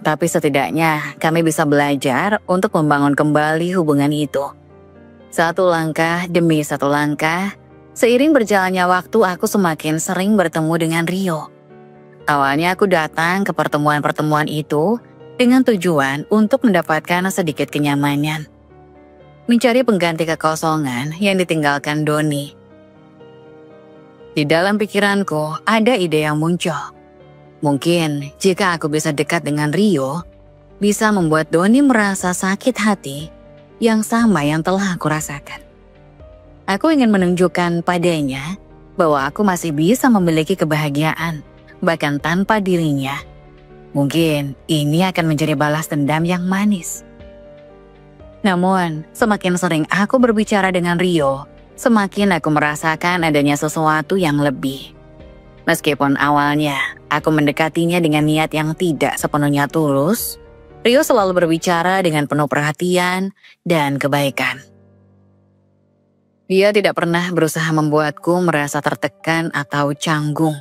tapi setidaknya kami bisa belajar untuk membangun kembali hubungan itu. Satu langkah demi satu langkah, Seiring berjalannya waktu, aku semakin sering bertemu dengan Rio. Awalnya aku datang ke pertemuan-pertemuan itu dengan tujuan untuk mendapatkan sedikit kenyamanan. Mencari pengganti kekosongan yang ditinggalkan Doni. Di dalam pikiranku ada ide yang muncul. Mungkin jika aku bisa dekat dengan Rio, bisa membuat Doni merasa sakit hati yang sama yang telah aku rasakan. Aku ingin menunjukkan padanya bahwa aku masih bisa memiliki kebahagiaan, bahkan tanpa dirinya. Mungkin ini akan menjadi balas dendam yang manis. Namun, semakin sering aku berbicara dengan Rio, semakin aku merasakan adanya sesuatu yang lebih. Meskipun awalnya aku mendekatinya dengan niat yang tidak sepenuhnya tulus, Rio selalu berbicara dengan penuh perhatian dan kebaikan. Dia tidak pernah berusaha membuatku merasa tertekan atau canggung.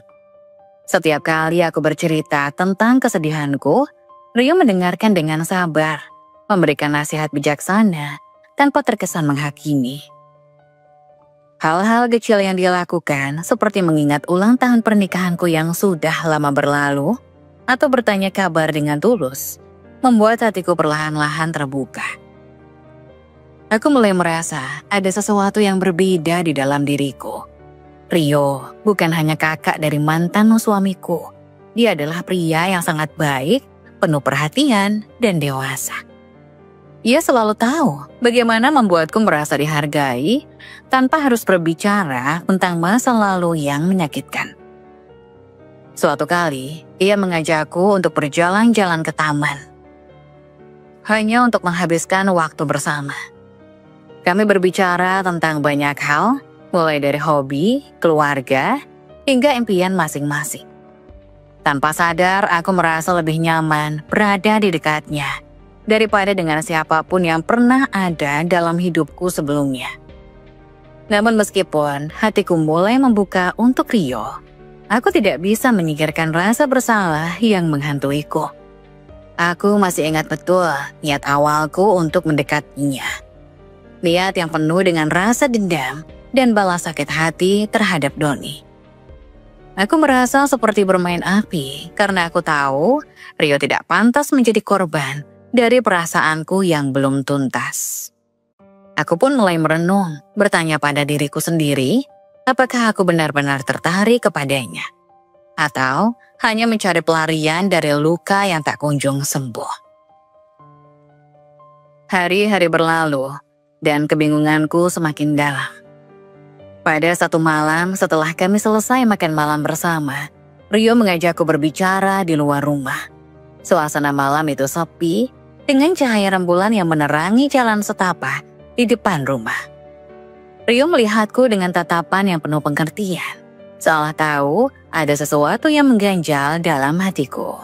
Setiap kali aku bercerita tentang kesedihanku, Rio mendengarkan dengan sabar, memberikan nasihat bijaksana tanpa terkesan menghakimi. Hal-hal kecil yang dia lakukan, seperti mengingat ulang tahun pernikahanku yang sudah lama berlalu, atau bertanya kabar dengan tulus, membuat hatiku perlahan-lahan terbuka. Aku mulai merasa ada sesuatu yang berbeda di dalam diriku. Rio bukan hanya kakak dari mantan suamiku. Dia adalah pria yang sangat baik, penuh perhatian, dan dewasa. Ia selalu tahu bagaimana membuatku merasa dihargai tanpa harus berbicara tentang masa lalu yang menyakitkan. Suatu kali, ia mengajakku untuk berjalan-jalan ke taman. Hanya untuk menghabiskan waktu bersama. Kami berbicara tentang banyak hal, mulai dari hobi, keluarga, hingga impian masing-masing. Tanpa sadar, aku merasa lebih nyaman berada di dekatnya daripada dengan siapapun yang pernah ada dalam hidupku sebelumnya. Namun meskipun hatiku mulai membuka untuk Rio, aku tidak bisa menyingkirkan rasa bersalah yang menghantuiku. Aku masih ingat betul niat awalku untuk mendekatinya. Niat yang penuh dengan rasa dendam dan balas sakit hati terhadap Doni. Aku merasa seperti bermain api karena aku tahu Rio tidak pantas menjadi korban dari perasaanku yang belum tuntas. Aku pun mulai merenung, bertanya pada diriku sendiri, apakah aku benar-benar tertarik kepadanya? Atau hanya mencari pelarian dari luka yang tak kunjung sembuh. Hari-hari berlalu, dan kebingunganku semakin dalam. Pada satu malam setelah kami selesai makan malam bersama, Rio mengajakku berbicara di luar rumah. Suasana malam itu sepi, dengan cahaya rembulan yang menerangi jalan setapak di depan rumah. Rio melihatku dengan tatapan yang penuh pengertian, seolah tahu ada sesuatu yang mengganjal dalam hatiku.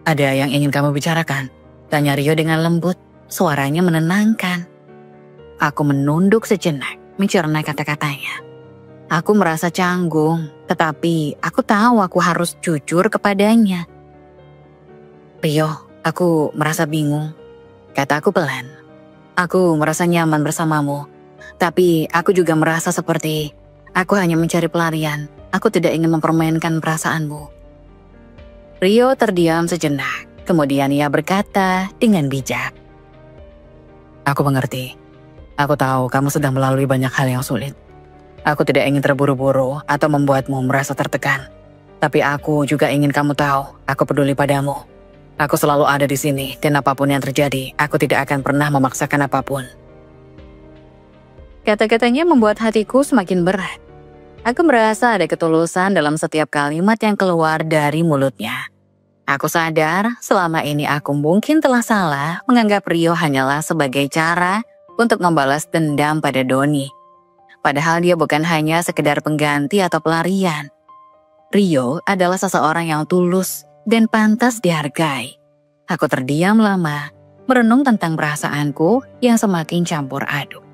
"Ada yang ingin kamu bicarakan?" tanya Rio dengan lembut. Suaranya menenangkan. Aku menunduk sejenak, mencerna kata-katanya. Aku merasa canggung, tetapi aku tahu aku harus jujur kepadanya. "Rio, aku merasa bingung," kataku pelan. "Aku merasa nyaman bersamamu, tapi aku juga merasa seperti aku hanya mencari pelarian. Aku tidak ingin mempermainkan perasaanmu." Rio terdiam sejenak, kemudian ia berkata dengan bijak, "Aku mengerti. Aku tahu kamu sedang melalui banyak hal yang sulit. Aku tidak ingin terburu-buru atau membuatmu merasa tertekan. Tapi aku juga ingin kamu tahu, aku peduli padamu. Aku selalu ada di sini, dan apapun yang terjadi, aku tidak akan pernah memaksakan apapun." Kata-katanya membuat hatiku semakin berat. Aku merasa ada ketulusan dalam setiap kalimat yang keluar dari mulutnya. Aku sadar selama ini aku mungkin telah salah menganggap Rio hanyalah sebagai cara untuk membalas dendam pada Doni. Padahal dia bukan hanya sekedar pengganti atau pelarian. Rio adalah seseorang yang tulus dan pantas dihargai. Aku terdiam lama, merenung tentang perasaanku yang semakin campur aduk.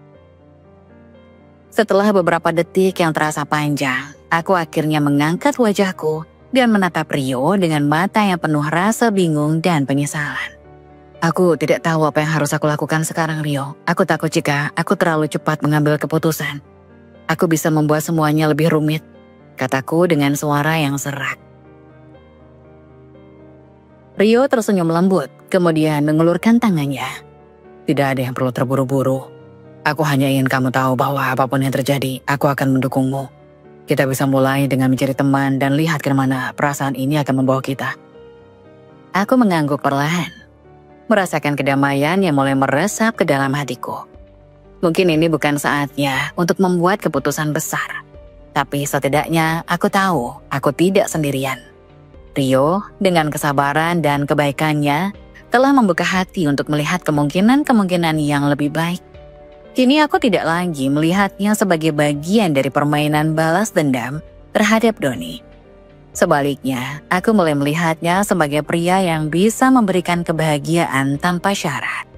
Setelah beberapa detik yang terasa panjang, aku akhirnya mengangkat wajahku dan menatap Rio dengan mata yang penuh rasa bingung dan penyesalan. "Aku tidak tahu apa yang harus aku lakukan sekarang, Rio. Aku takut jika aku terlalu cepat mengambil keputusan. Aku bisa membuat semuanya lebih rumit, kataku dengan suara yang serak. Rio tersenyum lembut, kemudian mengulurkan tangannya. Tidak ada yang perlu terburu-buru. Aku hanya ingin kamu tahu bahwa apapun yang terjadi, aku akan mendukungmu. Kita bisa mulai dengan mencari teman dan lihat kemana perasaan ini akan membawa kita. Aku mengangguk perlahan, merasakan kedamaian yang mulai meresap ke dalam hatiku. Mungkin ini bukan saatnya untuk membuat keputusan besar. Tapi setidaknya aku tahu aku tidak sendirian. Rio dengan kesabaran dan kebaikannya telah membuka hati untuk melihat kemungkinan-kemungkinan yang lebih baik. Kini aku tidak lagi melihatnya sebagai bagian dari permainan balas dendam terhadap Doni. Sebaliknya, aku mulai melihatnya sebagai pria yang bisa memberikan kebahagiaan tanpa syarat.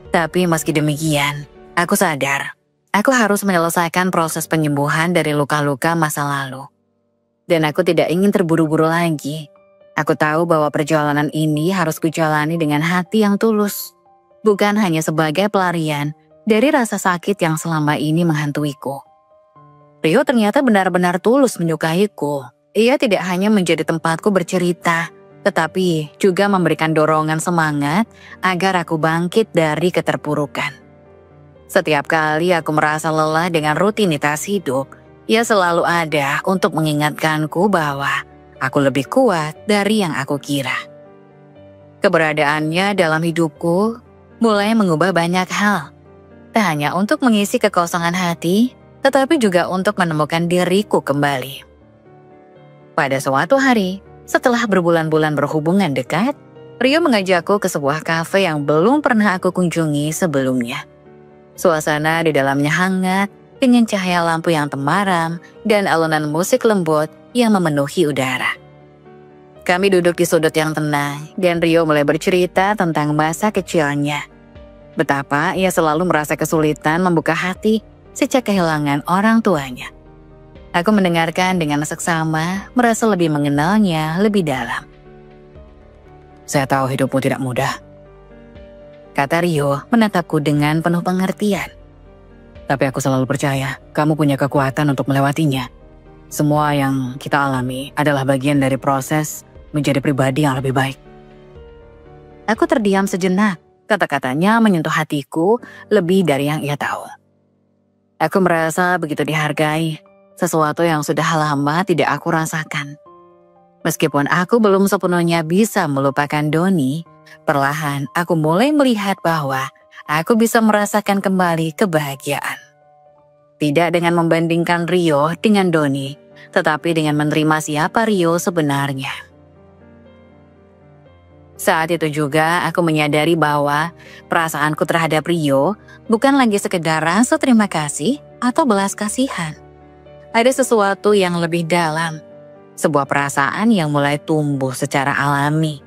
Tapi meski demikian, aku sadar aku harus menyelesaikan proses penyembuhan dari luka-luka masa lalu. Dan aku tidak ingin terburu-buru lagi. Aku tahu bahwa perjalanan ini harus kujalani dengan hati yang tulus. Bukan hanya sebagai pelarian dari rasa sakit yang selama ini menghantuiku. Rio ternyata benar-benar tulus menyukaiku. Ia tidak hanya menjadi tempatku bercerita, tetapi juga memberikan dorongan semangat agar aku bangkit dari keterpurukan. Setiap kali aku merasa lelah dengan rutinitas hidup, ia selalu ada untuk mengingatkanku bahwa aku lebih kuat dari yang aku kira. Keberadaannya dalam hidupku mulai mengubah banyak hal. Tak hanya untuk mengisi kekosongan hati, tetapi juga untuk menemukan diriku kembali. Pada suatu hari, setelah berbulan-bulan berhubungan dekat, Rio mengajakku ke sebuah kafe yang belum pernah aku kunjungi sebelumnya. Suasana di dalamnya hangat, dengan cahaya lampu yang temaram dan alunan musik lembut yang memenuhi udara. Kami duduk di sudut yang tenang, dan Rio mulai bercerita tentang masa kecilnya. Betapa ia selalu merasa kesulitan membuka hati sejak kehilangan orang tuanya. Aku mendengarkan dengan seksama, merasa lebih mengenalnya lebih dalam. Saya tahu hidupmu tidak mudah, kata Rio menatapku dengan penuh pengertian. Tapi aku selalu percaya kamu punya kekuatan untuk melewatinya. Semua yang kita alami adalah bagian dari proses menjadi pribadi yang lebih baik. Aku terdiam sejenak, kata-katanya menyentuh hatiku lebih dari yang ia tahu. Aku merasa begitu dihargai, sesuatu yang sudah lama tidak aku rasakan. Meskipun aku belum sepenuhnya bisa melupakan Doni, perlahan aku mulai melihat bahwa aku bisa merasakan kembali kebahagiaan. Tidak dengan membandingkan Rio dengan Doni, tetapi dengan menerima siapa Rio sebenarnya. Saat itu juga aku menyadari bahwa perasaanku terhadap Rio bukan lagi sekedar rasa terima kasih atau belas kasihan. Ada sesuatu yang lebih dalam, sebuah perasaan yang mulai tumbuh secara alami.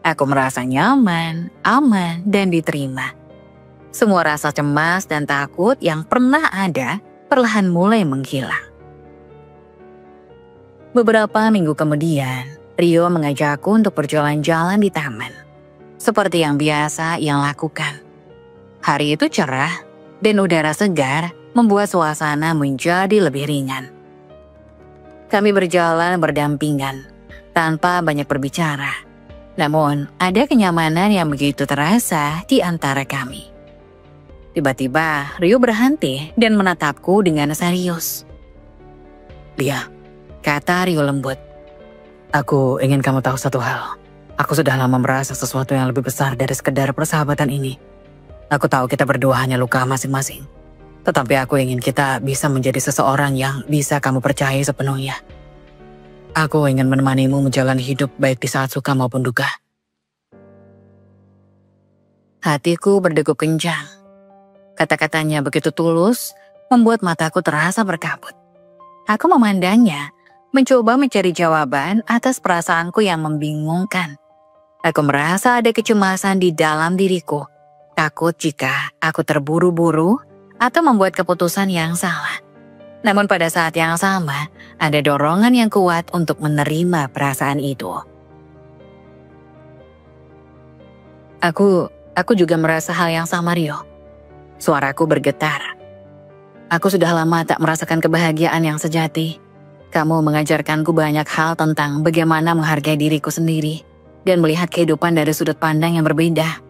Aku merasa nyaman, aman, dan diterima. Semua rasa cemas dan takut yang pernah ada perlahan mulai menghilang. Beberapa minggu kemudian, Rio mengajakku untuk berjalan-jalan di taman. Seperti yang biasa ia lakukan. Hari itu cerah dan udara segar membuat suasana menjadi lebih ringan. Kami berjalan berdampingan, tanpa banyak berbicara. Namun, ada kenyamanan yang begitu terasa di antara kami. Tiba-tiba, Rio berhenti dan menatapku dengan serius. "Lia," kata Rio lembut. "Aku ingin kamu tahu satu hal. Aku sudah lama merasa sesuatu yang lebih besar dari sekedar persahabatan ini. Aku tahu kita berdua hanya luka masing-masing. Tetapi aku ingin kita bisa menjadi seseorang yang bisa kamu percayai sepenuhnya. Aku ingin menemanimu menjalani hidup baik di saat suka maupun duka." Hatiku berdegup kencang. Kata-katanya begitu tulus, membuat mataku terasa berkabut. Aku memandangnya, mencoba mencari jawaban atas perasaanku yang membingungkan. Aku merasa ada kecemasan di dalam diriku. Takut jika aku terburu-buru atau membuat keputusan yang salah. Namun pada saat yang sama, ada dorongan yang kuat untuk menerima perasaan itu. Aku juga merasa hal yang sama, Rio. Suaraku bergetar. Aku sudah lama tak merasakan kebahagiaan yang sejati. Kamu mengajarkanku banyak hal tentang bagaimana menghargai diriku sendiri dan melihat kehidupan dari sudut pandang yang berbeda.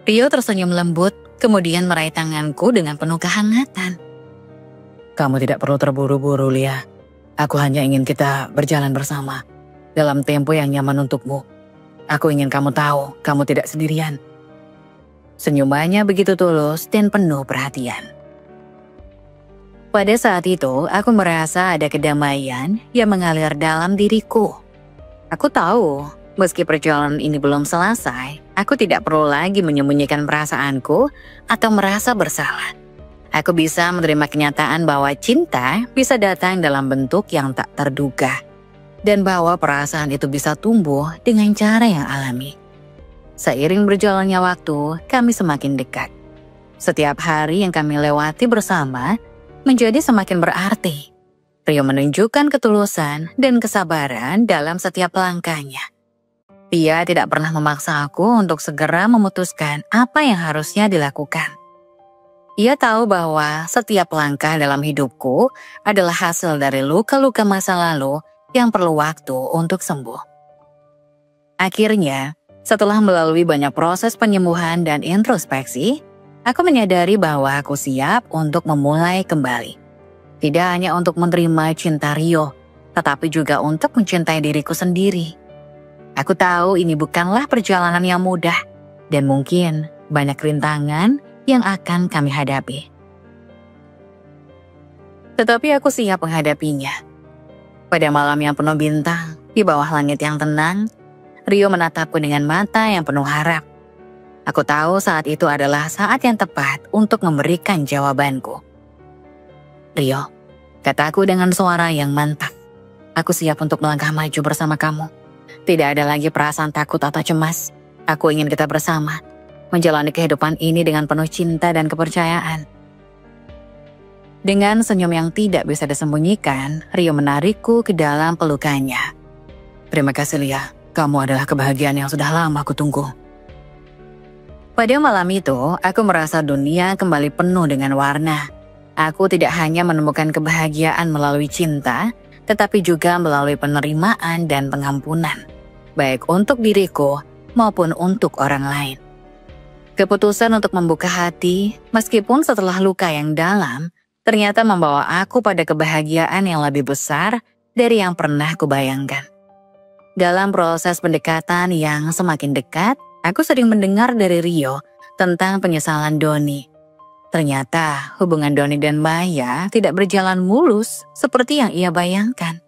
Rio tersenyum lembut, kemudian meraih tanganku dengan penuh kehangatan. Kamu tidak perlu terburu-buru, Lia. Aku hanya ingin kita berjalan bersama dalam tempo yang nyaman untukmu. Aku ingin kamu tahu, kamu tidak sendirian. Senyumannya begitu tulus dan penuh perhatian. Pada saat itu, aku merasa ada kedamaian yang mengalir dalam diriku. Aku tahu, meski perjalanan ini belum selesai, aku tidak perlu lagi menyembunyikan perasaanku atau merasa bersalah. Aku bisa menerima kenyataan bahwa cinta bisa datang dalam bentuk yang tak terduga, dan bahwa perasaan itu bisa tumbuh dengan cara yang alami. Seiring berjalannya waktu, kami semakin dekat. Setiap hari yang kami lewati bersama menjadi semakin berarti. Rio menunjukkan ketulusan dan kesabaran dalam setiap langkahnya. Dia tidak pernah memaksa aku untuk segera memutuskan apa yang harusnya dilakukan. Ia tahu bahwa setiap langkah dalam hidupku adalah hasil dari luka-luka masa lalu yang perlu waktu untuk sembuh. Akhirnya, setelah melalui banyak proses penyembuhan dan introspeksi, aku menyadari bahwa aku siap untuk memulai kembali. Tidak hanya untuk menerima cinta Rio, tetapi juga untuk mencintai diriku sendiri. Aku tahu ini bukanlah perjalanan yang mudah, dan mungkin banyak rintangan yang akan kami hadapi. Tetapi aku siap menghadapinya. Pada malam yang penuh bintang, di bawah langit yang tenang, Rio menatapku dengan mata yang penuh harap. Aku tahu saat itu adalah saat yang tepat untuk memberikan jawabanku. Rio, kataku dengan suara yang mantap. Aku siap untuk melangkah maju bersama kamu. Tidak ada lagi perasaan takut atau cemas. Aku ingin kita bersama, menjalani kehidupan ini dengan penuh cinta dan kepercayaan. Dengan senyum yang tidak bisa disembunyikan, Rio menarikku ke dalam pelukannya. Terima kasih, Lia. Kamu adalah kebahagiaan yang sudah lama aku tunggu. Pada malam itu, aku merasa dunia kembali penuh dengan warna. Aku tidak hanya menemukan kebahagiaan melalui cinta, tetapi juga melalui penerimaan dan pengampunan, baik untuk diriku maupun untuk orang lain. Keputusan untuk membuka hati, meskipun setelah luka yang dalam, ternyata membawa aku pada kebahagiaan yang lebih besar dari yang pernah kubayangkan. Dalam proses pendekatan yang semakin dekat, aku sering mendengar dari Rio tentang penyesalan Doni. Ternyata hubungan Doni dan Maya tidak berjalan mulus seperti yang ia bayangkan.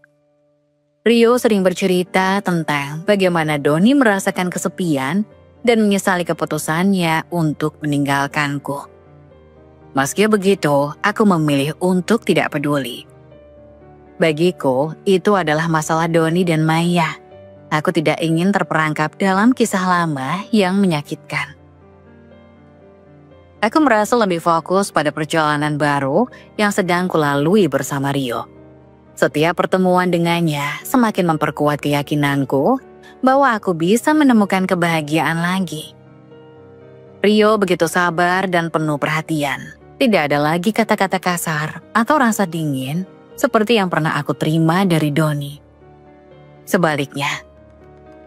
Rio sering bercerita tentang bagaimana Doni merasakan kesepian dan menyesali keputusannya untuk meninggalkanku. Meski begitu, aku memilih untuk tidak peduli. Bagiku, itu adalah masalah Doni dan Maya. Aku tidak ingin terperangkap dalam kisah lama yang menyakitkan. Aku merasa lebih fokus pada perjalanan baru yang sedang kulalui bersama Rio. Setiap pertemuan dengannya semakin memperkuat keyakinanku bahwa aku bisa menemukan kebahagiaan lagi. Rio begitu sabar dan penuh perhatian. Tidak ada lagi kata-kata kasar atau rasa dingin seperti yang pernah aku terima dari Doni. Sebaliknya,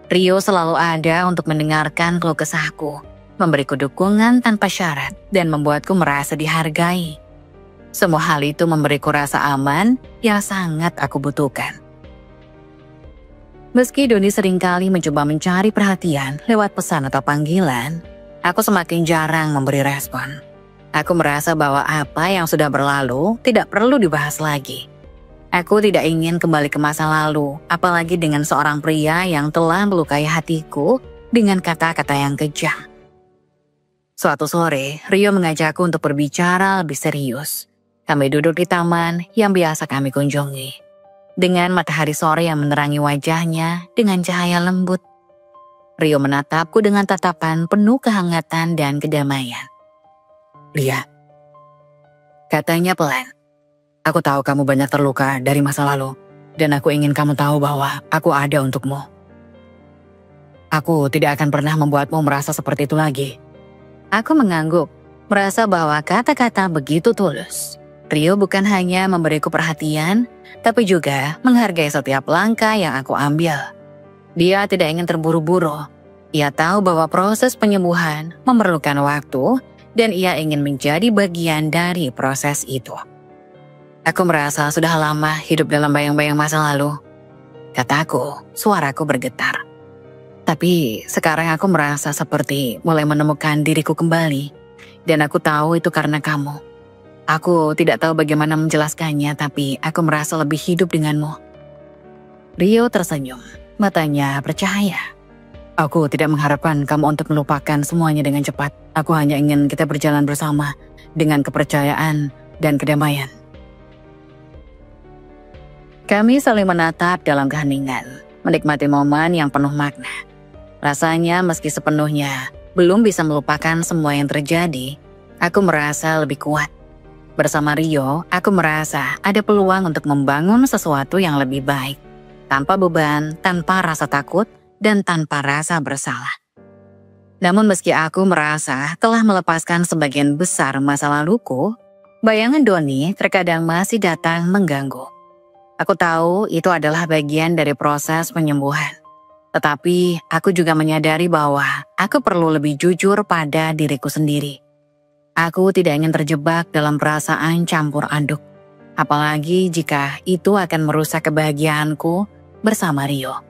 Rio selalu ada untuk mendengarkan keluh kesahku, memberiku dukungan tanpa syarat, dan membuatku merasa dihargai. Semua hal itu memberiku rasa aman yang sangat aku butuhkan. Meski Doni seringkali mencoba mencari perhatian lewat pesan atau panggilan, aku semakin jarang memberi respon. Aku merasa bahwa apa yang sudah berlalu tidak perlu dibahas lagi. Aku tidak ingin kembali ke masa lalu, apalagi dengan seorang pria yang telah melukai hatiku dengan kata-kata yang kejam. Suatu sore, Rio mengajakku untuk berbicara lebih serius. Kami duduk di taman yang biasa kami kunjungi. Dengan matahari sore yang menerangi wajahnya dengan cahaya lembut. Rio menatapku dengan tatapan penuh kehangatan dan kedamaian. Lia, katanya pelan. Aku tahu kamu banyak terluka dari masa lalu, dan aku ingin kamu tahu bahwa aku ada untukmu. Aku tidak akan pernah membuatmu merasa seperti itu lagi. Aku mengangguk. merasa bahwa kata-kata begitu tulus. Rio bukan hanya memberiku perhatian, tapi juga menghargai setiap langkah yang aku ambil. Dia tidak ingin terburu-buru. Ia tahu bahwa proses penyembuhan memerlukan waktu dan ia ingin menjadi bagian dari proses itu. Aku merasa sudah lama hidup dalam bayang-bayang masa lalu. Kataku, suaraku bergetar. Tapi sekarang aku merasa seperti mulai menemukan diriku kembali. Dan aku tahu itu karena kamu. Aku tidak tahu bagaimana menjelaskannya, tapi aku merasa lebih hidup denganmu. Rio tersenyum, matanya bercahaya. Aku tidak mengharapkan kamu untuk melupakan semuanya dengan cepat. Aku hanya ingin kita berjalan bersama dengan kepercayaan dan kedamaian. Kami saling menatap dalam keheningan, menikmati momen yang penuh makna. Rasanya meski sepenuhnya belum bisa melupakan semua yang terjadi, aku merasa lebih kuat. Bersama Rio, aku merasa ada peluang untuk membangun sesuatu yang lebih baik. Tanpa beban, tanpa rasa takut, dan tanpa rasa bersalah. Namun meski aku merasa telah melepaskan sebagian besar masa laluku, bayangan Doni terkadang masih datang mengganggu. Aku tahu itu adalah bagian dari proses penyembuhan. Tetapi aku juga menyadari bahwa aku perlu lebih jujur pada diriku sendiri. Aku tidak ingin terjebak dalam perasaan campur aduk. Apalagi jika itu akan merusak kebahagiaanku bersama Rio.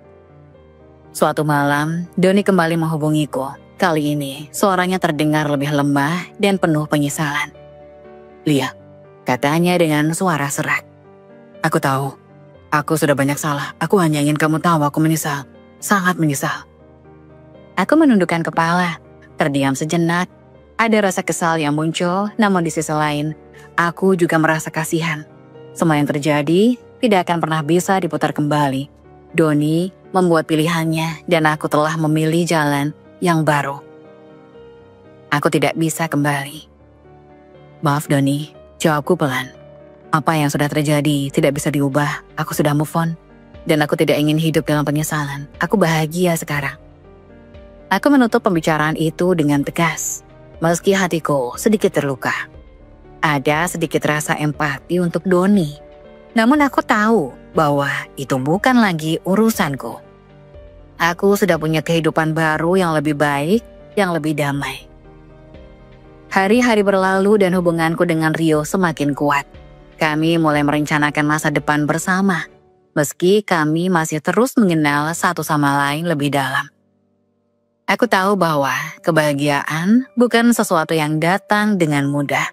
Suatu malam, Doni kembali menghubungiku. Kali ini, suaranya terdengar lebih lemah dan penuh penyesalan. "Lia," katanya dengan suara serak. "Aku tahu, aku sudah banyak salah. Aku hanya ingin kamu tahu aku menyesal. Sangat menyesal." Aku menundukkan kepala, terdiam sejenak. Ada rasa kesal yang muncul, namun di sisi lain, aku juga merasa kasihan. Semua yang terjadi tidak akan pernah bisa diputar kembali. Doni membuat pilihannya dan aku telah memilih jalan yang baru. Aku tidak bisa kembali. "Maaf Doni," jawabku pelan. "Apa yang sudah terjadi tidak bisa diubah. Aku sudah move on. Dan aku tidak ingin hidup dalam penyesalan. Aku bahagia sekarang." Aku menutup pembicaraan itu dengan tegas. Meski hatiku sedikit terluka. Ada sedikit rasa empati untuk Doni. Namun aku tahu bahwa itu bukan lagi urusanku. Aku sudah punya kehidupan baru yang lebih baik, yang lebih damai. Hari-hari berlalu dan hubunganku dengan Rio semakin kuat. Kami mulai merencanakan masa depan bersama, meski kami masih terus mengenal satu sama lain lebih dalam. Aku tahu bahwa kebahagiaan bukan sesuatu yang datang dengan mudah.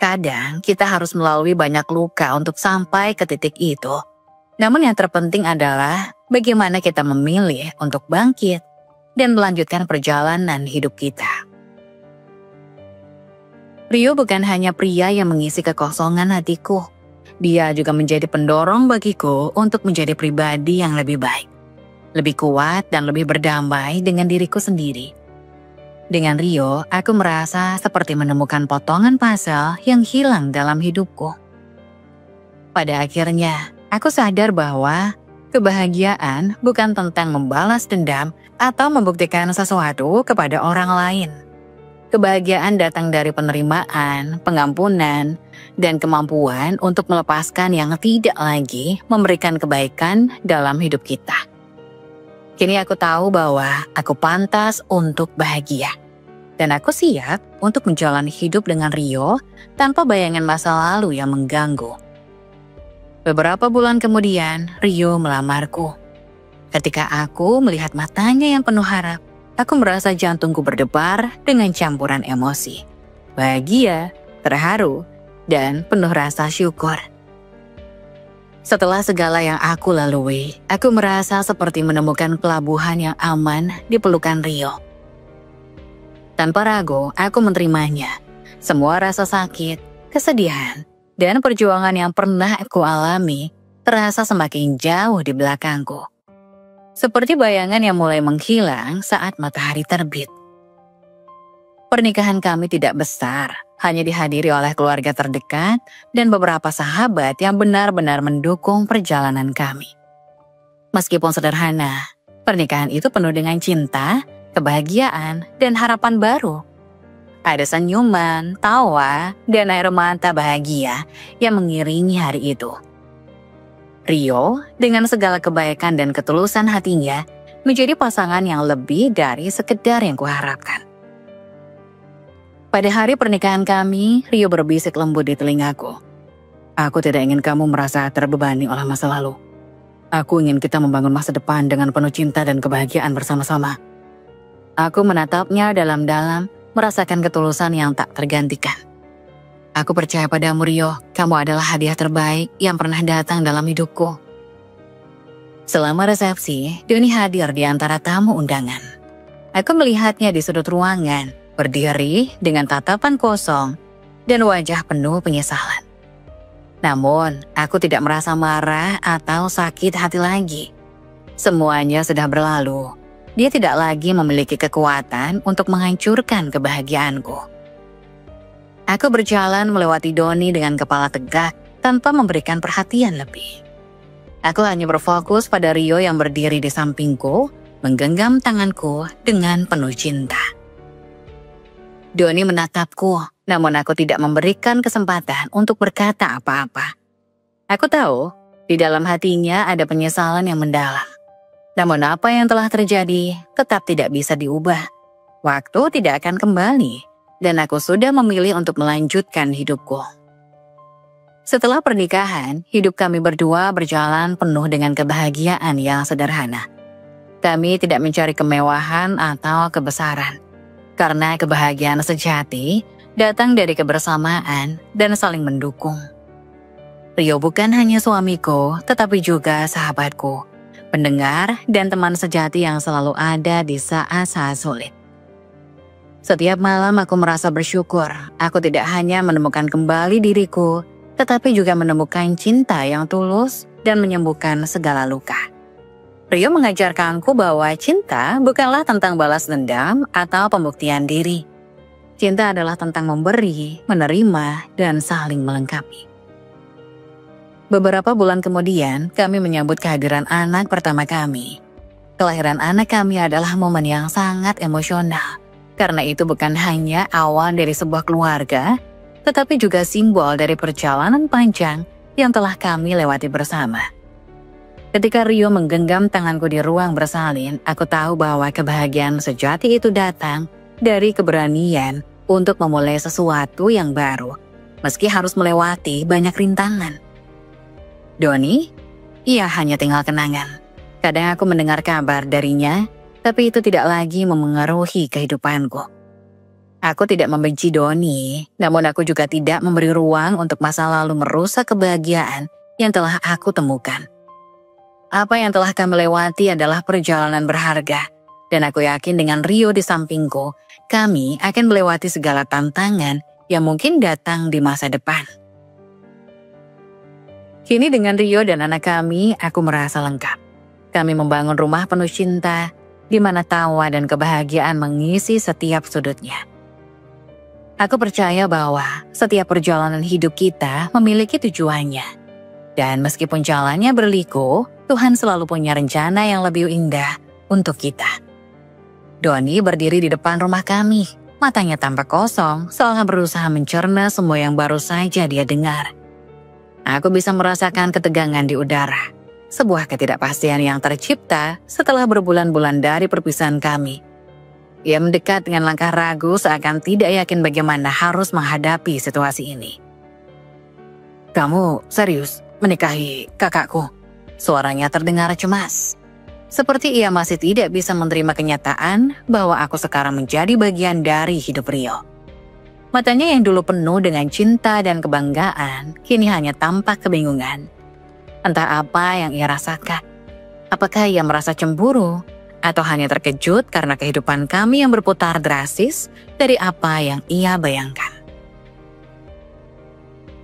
Kadang kita harus melalui banyak luka untuk sampai ke titik itu. Namun yang terpenting adalah bagaimana kita memilih untuk bangkit dan melanjutkan perjalanan hidup kita. Rio bukan hanya pria yang mengisi kekosongan hatiku. Dia juga menjadi pendorong bagiku untuk menjadi pribadi yang lebih baik. Lebih kuat dan lebih berdamai dengan diriku sendiri. Dengan Rio, aku merasa seperti menemukan potongan puzzle yang hilang dalam hidupku. Pada akhirnya, aku sadar bahwa kebahagiaan bukan tentang membalas dendam atau membuktikan sesuatu kepada orang lain. Kebahagiaan datang dari penerimaan, pengampunan, dan kemampuan untuk melepaskan yang tidak lagi memberikan kebaikan dalam hidup kita. Kini aku tahu bahwa aku pantas untuk bahagia. Dan aku siap untuk menjalani hidup dengan Rio tanpa bayangan masa lalu yang mengganggu. Beberapa bulan kemudian, Rio melamarku. Ketika aku melihat matanya yang penuh harap, aku merasa jantungku berdebar dengan campuran emosi. Bahagia, terharu, dan penuh rasa syukur. Setelah segala yang aku lalui, aku merasa seperti menemukan pelabuhan yang aman di pelukan Rio. Tanpa ragu, aku menerimanya. Semua rasa sakit, kesedihan, dan perjuangan yang pernah aku alami terasa semakin jauh di belakangku. Seperti bayangan yang mulai menghilang saat matahari terbit. Pernikahan kami tidak besar, hanya dihadiri oleh keluarga terdekat dan beberapa sahabat yang benar-benar mendukung perjalanan kami. Meskipun sederhana, pernikahan itu penuh dengan cinta, kebahagiaan, dan harapan baru. Ada senyuman, tawa, dan air mata bahagia yang mengiringi hari itu. Rio, dengan segala kebaikan dan ketulusan hatinya, menjadi pasangan yang lebih dari sekedar yang kuharapkan. Pada hari pernikahan kami, Rio berbisik lembut di telingaku. Aku tidak ingin kamu merasa terbebani oleh masa lalu. Aku ingin kita membangun masa depan dengan penuh cinta dan kebahagiaan bersama-sama. Aku menatapnya dalam-dalam, merasakan ketulusan yang tak tergantikan. Aku percaya padamu Rio, kamu adalah hadiah terbaik yang pernah datang dalam hidupku. Selama resepsi, Doni hadir di antara tamu undangan. Aku melihatnya di sudut ruangan, berdiri dengan tatapan kosong dan wajah penuh penyesalan. Namun, aku tidak merasa marah atau sakit hati lagi. Semuanya sudah berlalu. Dia tidak lagi memiliki kekuatan untuk menghancurkan kebahagiaanku. Aku berjalan melewati Doni dengan kepala tegak tanpa memberikan perhatian lebih. Aku hanya berfokus pada Rio yang berdiri di sampingku, menggenggam tanganku dengan penuh cinta. Doni menatapku, namun aku tidak memberikan kesempatan untuk berkata apa-apa. Aku tahu, di dalam hatinya ada penyesalan yang mendalam. Namun apa yang telah terjadi tetap tidak bisa diubah. Waktu tidak akan kembali, dan aku sudah memilih untuk melanjutkan hidupku. Setelah pernikahan, hidup kami berdua berjalan penuh dengan kebahagiaan yang sederhana. Kami tidak mencari kemewahan atau kebesaran. Karena kebahagiaan sejati datang dari kebersamaan dan saling mendukung. Rio bukan hanya suamiku, tetapi juga sahabatku, pendengar dan teman sejati yang selalu ada di saat-saat sulit. Setiap malam aku merasa bersyukur, aku tidak hanya menemukan kembali diriku, tetapi juga menemukan cinta yang tulus dan menyembuhkan segala luka. Rio mengajarkanku bahwa cinta bukanlah tentang balas dendam atau pembuktian diri. Cinta adalah tentang memberi, menerima, dan saling melengkapi. Beberapa bulan kemudian, kami menyambut kehadiran anak pertama kami. Kelahiran anak kami adalah momen yang sangat emosional, karena itu bukan hanya awal dari sebuah keluarga, tetapi juga simbol dari perjalanan panjang yang telah kami lewati bersama. Ketika Rio menggenggam tanganku di ruang bersalin, aku tahu bahwa kebahagiaan sejati itu datang dari keberanian untuk memulai sesuatu yang baru, meski harus melewati banyak rintangan. Doni, ia hanya tinggal kenangan. Kadang aku mendengar kabar darinya, tapi itu tidak lagi memengaruhi kehidupanku. Aku tidak membenci Doni, namun aku juga tidak memberi ruang untuk masa lalu merusak kebahagiaan yang telah aku temukan. Apa yang telah kami lewati adalah perjalanan berharga, dan aku yakin dengan Rio di sampingku, kami akan melewati segala tantangan yang mungkin datang di masa depan. Kini dengan Rio dan anak kami, aku merasa lengkap. Kami membangun rumah penuh cinta, di mana tawa dan kebahagiaan mengisi setiap sudutnya. Aku percaya bahwa setiap perjalanan hidup kita memiliki tujuannya. Dan meskipun jalannya berliku, Tuhan selalu punya rencana yang lebih indah untuk kita. Doni berdiri di depan rumah kami, matanya tampak kosong, seolah berusaha mencerna semua yang baru saja dia dengar. Aku bisa merasakan ketegangan di udara, sebuah ketidakpastian yang tercipta setelah berbulan-bulan dari perpisahan kami. Ia mendekat dengan langkah ragu seakan tidak yakin bagaimana harus menghadapi situasi ini. Kamu serius menikahi kakakku? Suaranya terdengar cemas. Seperti ia masih tidak bisa menerima kenyataan bahwa aku sekarang menjadi bagian dari hidup Rio. Matanya yang dulu penuh dengan cinta dan kebanggaan, kini hanya tampak kebingungan. Entah apa yang ia rasakan. Apakah ia merasa cemburu? Atau hanya terkejut karena kehidupan kami yang berputar drastis dari apa yang ia bayangkan?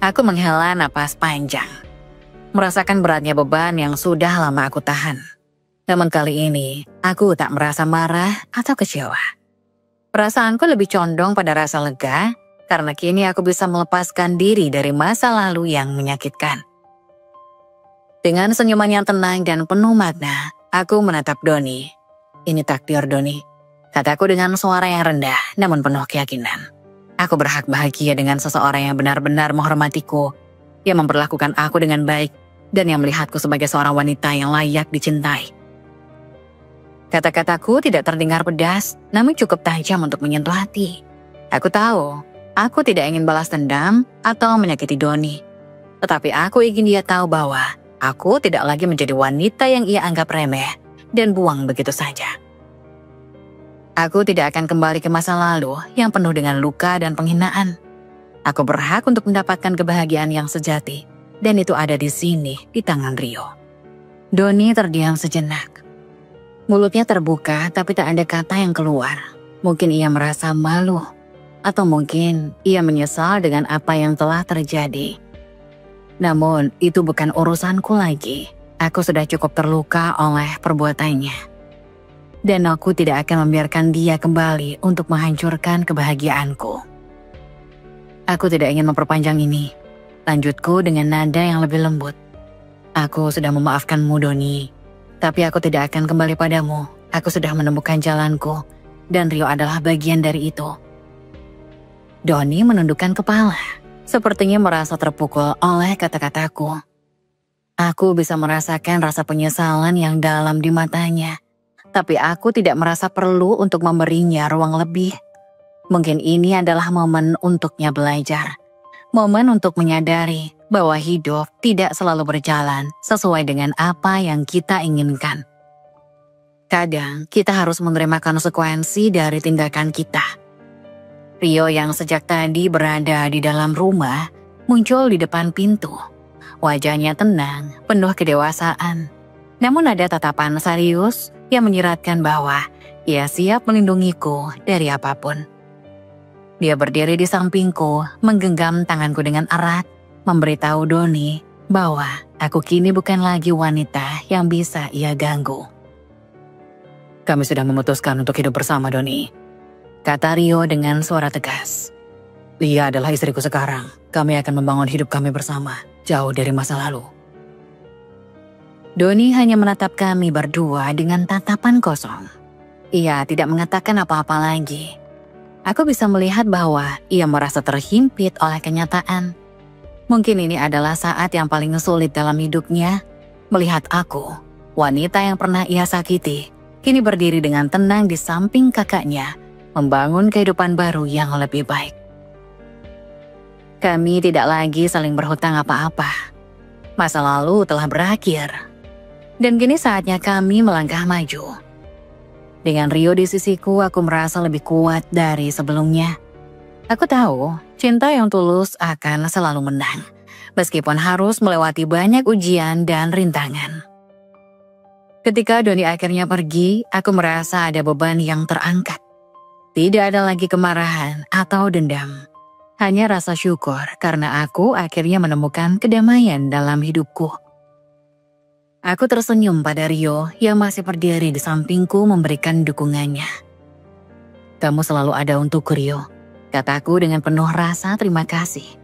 Aku menghela napas panjang, merasakan beratnya beban yang sudah lama aku tahan. Namun kali ini, aku tak merasa marah atau kecewa. Perasaanku lebih condong pada rasa lega, karena kini aku bisa melepaskan diri dari masa lalu yang menyakitkan. Dengan senyuman yang tenang dan penuh makna, aku menatap Doni. Ini takdir Doni, kataku dengan suara yang rendah namun penuh keyakinan. Aku berhak bahagia dengan seseorang yang benar-benar menghormatiku, yang memperlakukan aku dengan baik, dan yang melihatku sebagai seorang wanita yang layak dicintai. Kata-kataku tidak terdengar pedas, namun cukup tajam untuk menyentuh hati. Aku tahu, aku tidak ingin balas dendam atau menyakiti Doni. Tetapi aku ingin dia tahu bahwa aku tidak lagi menjadi wanita yang ia anggap remeh dan buang begitu saja. Aku tidak akan kembali ke masa lalu yang penuh dengan luka dan penghinaan. Aku berhak untuk mendapatkan kebahagiaan yang sejati, dan itu ada di sini, di tangan Rio. Doni terdiam sejenak. Mulutnya terbuka, tapi tak ada kata yang keluar. Mungkin ia merasa malu, atau mungkin ia menyesal dengan apa yang telah terjadi. Namun, itu bukan urusanku lagi. Aku sudah cukup terluka oleh perbuatannya. Dan aku tidak akan membiarkan dia kembali untuk menghancurkan kebahagiaanku. Aku tidak ingin memperpanjang ini. Lanjutku dengan nada yang lebih lembut. Aku sudah memaafkanmu, Doni. Tapi aku tidak akan kembali padamu. Aku sudah menemukan jalanku. Dan Rio adalah bagian dari itu. Doni menundukkan kepala. Sepertinya merasa terpukul oleh kata-kataku. Aku bisa merasakan rasa penyesalan yang dalam di matanya. Tapi aku tidak merasa perlu untuk memberinya ruang lebih. Mungkin ini adalah momen untuknya belajar. Momen untuk menyadari bahwa hidup tidak selalu berjalan sesuai dengan apa yang kita inginkan. Kadang kita harus menerima konsekuensi dari tindakan kita. Rio yang sejak tadi berada di dalam rumah muncul di depan pintu. Wajahnya tenang, penuh kedewasaan. Namun ada tatapan serius yang menyiratkan bahwa ia siap melindungiku dari apapun. Dia berdiri di sampingku, menggenggam tanganku dengan erat, memberitahu Doni bahwa aku kini bukan lagi wanita yang bisa ia ganggu. Kami sudah memutuskan untuk hidup bersama, Doni, kata Rio dengan suara tegas. Dia adalah istriku sekarang. Kami akan membangun hidup kami bersama, jauh dari masa lalu. Doni hanya menatap kami berdua dengan tatapan kosong. Ia tidak mengatakan apa-apa lagi. Aku bisa melihat bahwa ia merasa terhimpit oleh kenyataan. Mungkin ini adalah saat yang paling sulit dalam hidupnya, melihat aku, wanita yang pernah ia sakiti, kini berdiri dengan tenang di samping kakaknya, membangun kehidupan baru yang lebih baik. Kami tidak lagi saling berhutang apa-apa. Masa lalu telah berakhir. Dan kini saatnya kami melangkah maju. Dengan Rio di sisiku, aku merasa lebih kuat dari sebelumnya. Aku tahu, cinta yang tulus akan selalu menang, meskipun harus melewati banyak ujian dan rintangan. Ketika Doni akhirnya pergi, aku merasa ada beban yang terangkat. Tidak ada lagi kemarahan atau dendam. Hanya rasa syukur karena aku akhirnya menemukan kedamaian dalam hidupku. Aku tersenyum pada Rio yang masih berdiri di sampingku memberikan dukungannya. Kamu selalu ada untukku, Rio, kataku dengan penuh rasa terima kasih.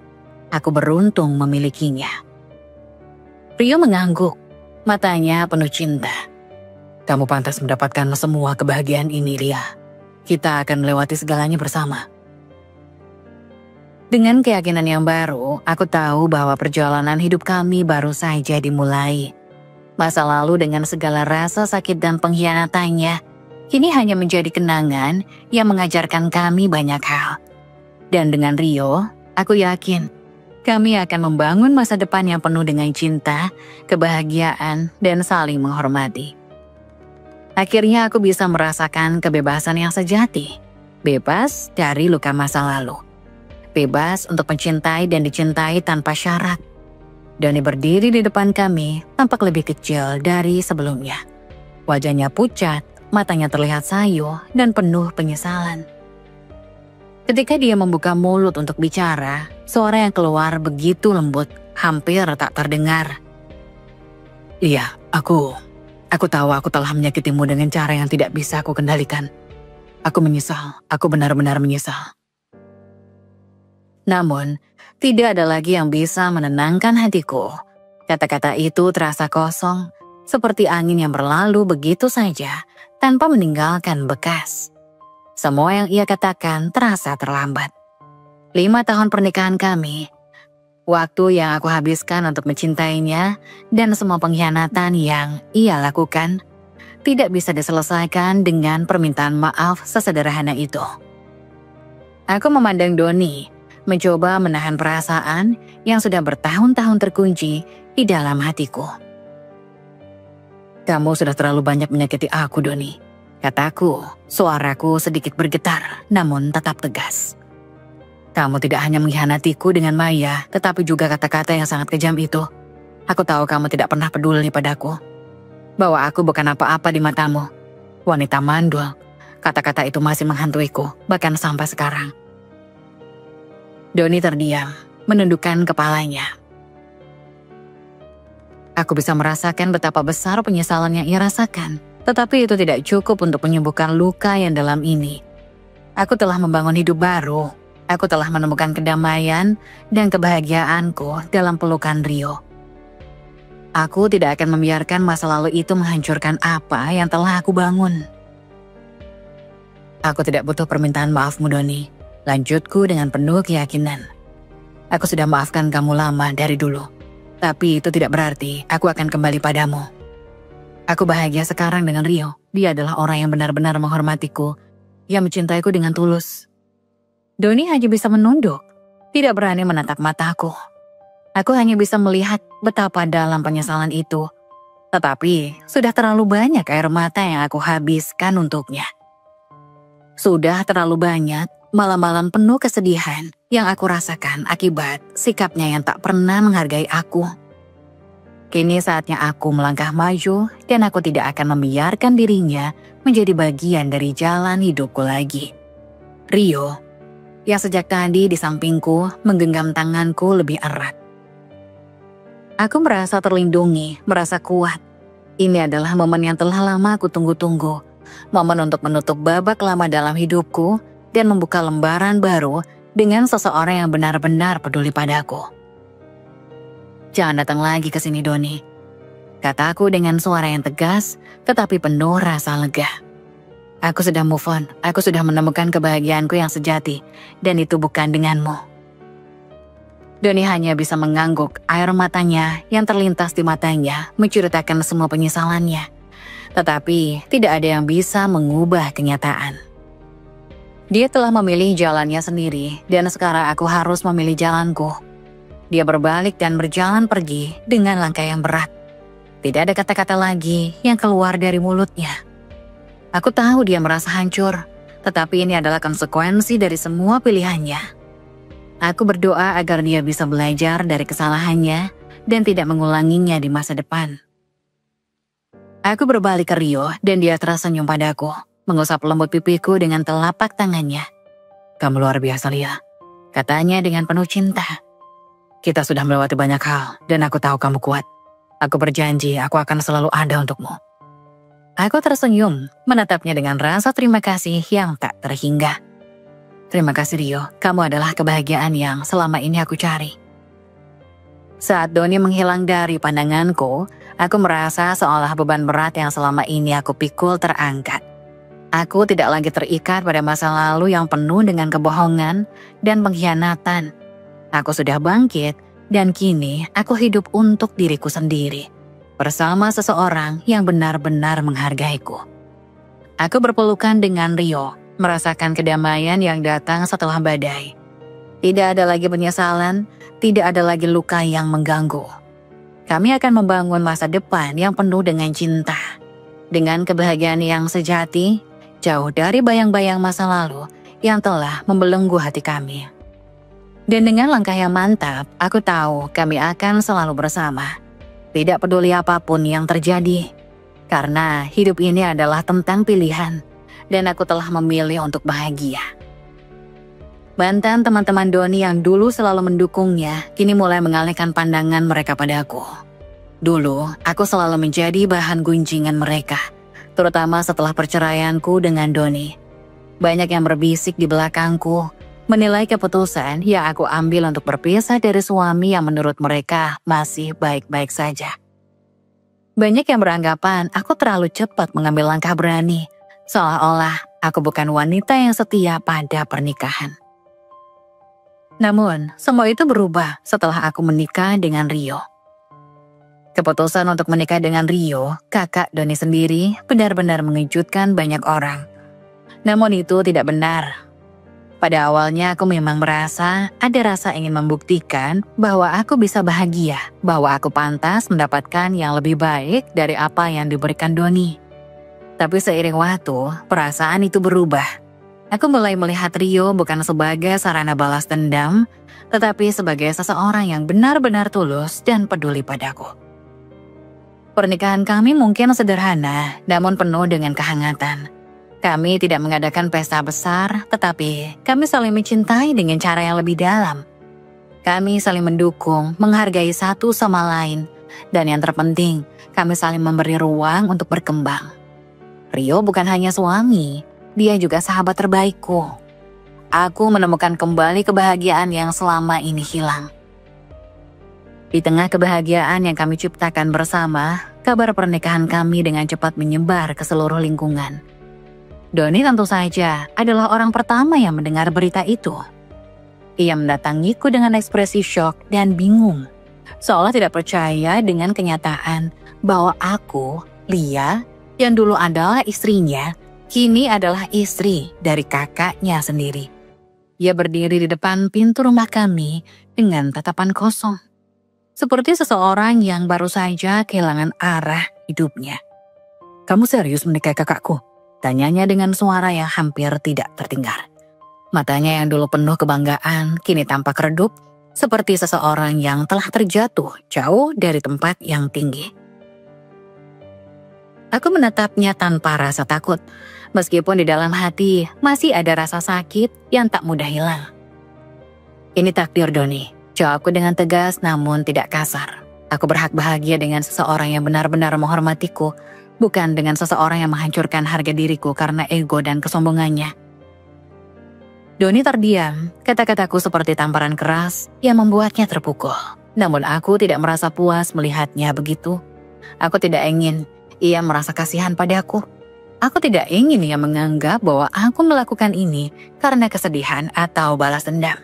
Aku beruntung memilikinya. Rio mengangguk, matanya penuh cinta. Kamu pantas mendapatkan semua kebahagiaan ini, Lia. Kita akan melewati segalanya bersama. Dengan keyakinan yang baru, aku tahu bahwa perjalanan hidup kami baru saja dimulai. Masa lalu dengan segala rasa sakit dan pengkhianatannya, kini hanya menjadi kenangan yang mengajarkan kami banyak hal. Dan dengan Rio, aku yakin kami akan membangun masa depan yang penuh dengan cinta, kebahagiaan, dan saling menghormati. Akhirnya aku bisa merasakan kebebasan yang sejati, bebas dari luka masa lalu. Bebas untuk mencintai dan dicintai tanpa syarat. Doni berdiri di depan kami, tampak lebih kecil dari sebelumnya. Wajahnya pucat, matanya terlihat sayu dan penuh penyesalan. Ketika dia membuka mulut untuk bicara, suara yang keluar begitu lembut, hampir tak terdengar. Iya, aku tahu aku telah menyakitimu dengan cara yang tidak bisa aku kendalikan. Aku menyesal, aku benar-benar menyesal. Namun, tidak ada lagi yang bisa menenangkan hatiku. Kata-kata itu terasa kosong, seperti angin yang berlalu begitu saja, tanpa meninggalkan bekas. Semua yang ia katakan terasa terlambat. 5 tahun pernikahan kami, waktu yang aku habiskan untuk mencintainya, dan semua pengkhianatan yang ia lakukan, tidak bisa diselesaikan dengan permintaan maaf sesederhana itu. Aku memandang Doni, mencoba menahan perasaan yang sudah bertahun-tahun terkunci di dalam hatiku. "Kamu sudah terlalu banyak menyakiti aku, Doni," kataku. Suaraku sedikit bergetar, namun tetap tegas. "Kamu tidak hanya mengkhianatiku dengan Maya, tetapi juga kata-kata yang sangat kejam itu. Aku tahu kamu tidak pernah peduli padaku, bahwa aku bukan apa-apa di matamu. Wanita mandul." Kata-kata itu masih menghantuiku, bahkan sampai sekarang. Doni terdiam, menundukkan kepalanya. Aku bisa merasakan betapa besar penyesalan yang ia rasakan, tetapi itu tidak cukup untuk menyembuhkan luka yang dalam ini. Aku telah membangun hidup baru. Aku telah menemukan kedamaian dan kebahagiaanku dalam pelukan Rio. Aku tidak akan membiarkan masa lalu itu menghancurkan apa yang telah aku bangun. "Aku tidak butuh permintaan maafmu, Doni," lanjutku dengan penuh keyakinan. "Aku sudah maafkan kamu lama dari dulu. Tapi itu tidak berarti aku akan kembali padamu. Aku bahagia sekarang dengan Rio. Dia adalah orang yang benar-benar menghormatiku, yang mencintaiku dengan tulus." Doni hanya bisa menunduk, tidak berani menatap mataku. Aku hanya bisa melihat betapa dalam penyesalan itu. Tetapi sudah terlalu banyak air mata yang aku habiskan untuknya. Sudah terlalu banyak malam-malam penuh kesedihan yang aku rasakan akibat sikapnya yang tak pernah menghargai aku. Kini saatnya aku melangkah maju dan aku tidak akan membiarkan dirinya menjadi bagian dari jalan hidupku lagi. Rio, yang sejak tadi di sampingku menggenggam tanganku lebih erat. Aku merasa terlindungi, merasa kuat. Ini adalah momen yang telah lama aku tunggu-tunggu. Momen untuk menutup babak lama dalam hidupku dan membuka lembaran baru dengan seseorang yang benar-benar peduli padaku. "Jangan datang lagi ke sini, Doni," kataku dengan suara yang tegas tetapi penuh rasa lega. Aku sudah move on, aku sudah menemukan kebahagiaanku yang sejati, dan itu bukan denganmu. Doni hanya bisa mengangguk, air matanya yang terlintas di matanya menceritakan semua penyesalannya. Tetapi tidak ada yang bisa mengubah kenyataan. Dia telah memilih jalannya sendiri dan sekarang aku harus memilih jalanku. Dia berbalik dan berjalan pergi dengan langkah yang berat. Tidak ada kata-kata lagi yang keluar dari mulutnya. Aku tahu dia merasa hancur, tetapi ini adalah konsekuensi dari semua pilihannya. Aku berdoa agar dia bisa belajar dari kesalahannya dan tidak mengulanginya di masa depan. Aku berbalik ke Rio dan dia tersenyum padaku, mengusap lembut pipiku dengan telapak tangannya. "Kamu luar biasa, Lia," katanya dengan penuh cinta. "Kita sudah melewati banyak hal dan aku tahu kamu kuat. Aku berjanji aku akan selalu ada untukmu." Aku tersenyum, menatapnya dengan rasa terima kasih yang tak terhingga. "Terima kasih, Rio, kamu adalah kebahagiaan yang selama ini aku cari." Saat Doni menghilang dari pandanganku, aku merasa seolah beban berat yang selama ini aku pikul terangkat. Aku tidak lagi terikat pada masa lalu yang penuh dengan kebohongan dan pengkhianatan. Aku sudah bangkit dan kini aku hidup untuk diriku sendiri, bersama seseorang yang benar-benar menghargaiku. Aku berpelukan dengan Rio, merasakan kedamaian yang datang setelah badai. Tidak ada lagi penyesalan, tidak ada lagi luka yang mengganggu. Kami akan membangun masa depan yang penuh dengan cinta, dengan kebahagiaan yang sejati, jauh dari bayang-bayang masa lalu yang telah membelenggu hati kami. Dan dengan langkah yang mantap, aku tahu kami akan selalu bersama. Tidak peduli apapun yang terjadi, karena hidup ini adalah tentang pilihan, dan aku telah memilih untuk bahagia. Mantan teman-teman Doni yang dulu selalu mendukungnya, kini mulai mengalihkan pandangan mereka padaku. Dulu, aku selalu menjadi bahan gunjingan mereka, terutama setelah perceraianku dengan Doni. Banyak yang berbisik di belakangku, menilai keputusan yang aku ambil untuk berpisah dari suami yang menurut mereka masih baik-baik saja. Banyak yang beranggapan aku terlalu cepat mengambil langkah berani, seolah-olah aku bukan wanita yang setia pada pernikahan. Namun, semua itu berubah setelah aku menikah dengan Rio. Keputusan untuk menikah dengan Rio, kakak Doni sendiri, benar-benar mengejutkan banyak orang. Namun itu tidak benar. Pada awalnya aku memang merasa ada rasa ingin membuktikan bahwa aku bisa bahagia, bahwa aku pantas mendapatkan yang lebih baik dari apa yang diberikan Doni. Tapi seiring waktu, perasaan itu berubah. Aku mulai melihat Rio bukan sebagai sarana balas dendam, tetapi sebagai seseorang yang benar-benar tulus dan peduli padaku. Pernikahan kami mungkin sederhana, namun penuh dengan kehangatan. Kami tidak mengadakan pesta besar, tetapi kami saling mencintai dengan cara yang lebih dalam. Kami saling mendukung, menghargai satu sama lain, dan yang terpenting, kami saling memberi ruang untuk berkembang. Rio bukan hanya suami, dia juga sahabat terbaikku. Aku menemukan kembali kebahagiaan yang selama ini hilang. Di tengah kebahagiaan yang kami ciptakan bersama, kabar pernikahan kami dengan cepat menyebar ke seluruh lingkungan. Doni tentu saja adalah orang pertama yang mendengar berita itu. Ia mendatangiku dengan ekspresi syok dan bingung, seolah tidak percaya dengan kenyataan bahwa aku, Lia, yang dulu adalah istrinya, kini adalah istri dari kakaknya sendiri. Ia berdiri di depan pintu rumah kami dengan tatapan kosong. Seperti seseorang yang baru saja kehilangan arah hidupnya. "Kamu serius menikahi kakakku?" tanyanya dengan suara yang hampir tidak terdengar. Matanya yang dulu penuh kebanggaan kini tampak redup, seperti seseorang yang telah terjatuh jauh dari tempat yang tinggi. Aku menatapnya tanpa rasa takut, meskipun di dalam hati masih ada rasa sakit yang tak mudah hilang. "Ini takdir, Doni," jawabku dengan tegas namun tidak kasar. Aku berhak bahagia dengan seseorang yang benar-benar menghormatiku, bukan dengan seseorang yang menghancurkan harga diriku karena ego dan kesombongannya. Doni terdiam, kata-kataku seperti tamparan keras yang membuatnya terpukul. Namun aku tidak merasa puas melihatnya begitu. Aku tidak ingin ia merasa kasihan padaku. Aku tidak ingin ia menganggap bahwa aku melakukan ini karena kesedihan atau balas dendam.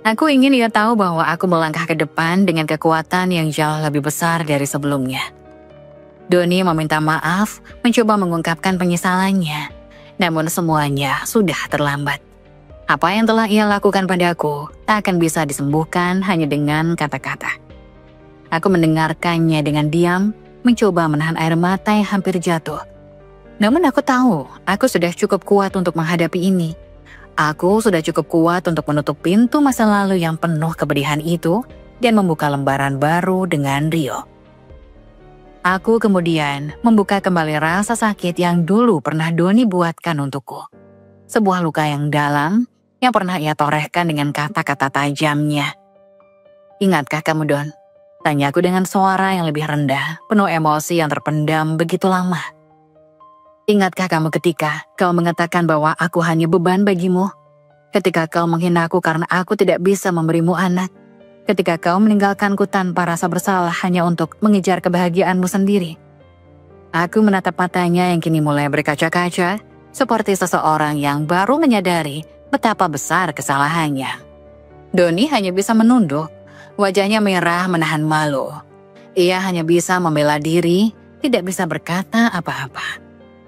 Aku ingin ia tahu bahwa aku melangkah ke depan dengan kekuatan yang jauh lebih besar dari sebelumnya. Doni meminta maaf, mencoba mengungkapkan penyesalannya. Namun semuanya sudah terlambat. Apa yang telah ia lakukan padaku tak akan bisa disembuhkan hanya dengan kata-kata. Aku mendengarkannya dengan diam, mencoba menahan air mata yang hampir jatuh. Namun aku tahu, aku sudah cukup kuat untuk menghadapi ini. Aku sudah cukup kuat untuk menutup pintu masa lalu yang penuh kepedihan itu dan membuka lembaran baru dengan Rio. Aku kemudian membuka kembali rasa sakit yang dulu pernah Doni buatkan untukku. Sebuah luka yang dalam yang pernah ia torehkan dengan kata-kata tajamnya. "Ingatkah kamu, Don?" tanyaku dengan suara yang lebih rendah, penuh emosi yang terpendam begitu lama. "Ingatkah kamu ketika kau mengatakan bahwa aku hanya beban bagimu? Ketika kau menghinaku karena aku tidak bisa memberimu anak? Ketika kau meninggalkanku tanpa rasa bersalah hanya untuk mengejar kebahagiaanmu sendiri?" Aku menatap matanya yang kini mulai berkaca-kaca, seperti seseorang yang baru menyadari betapa besar kesalahannya. Doni hanya bisa menunduk, wajahnya merah menahan malu. Ia hanya bisa membela diri, tidak bisa berkata apa-apa.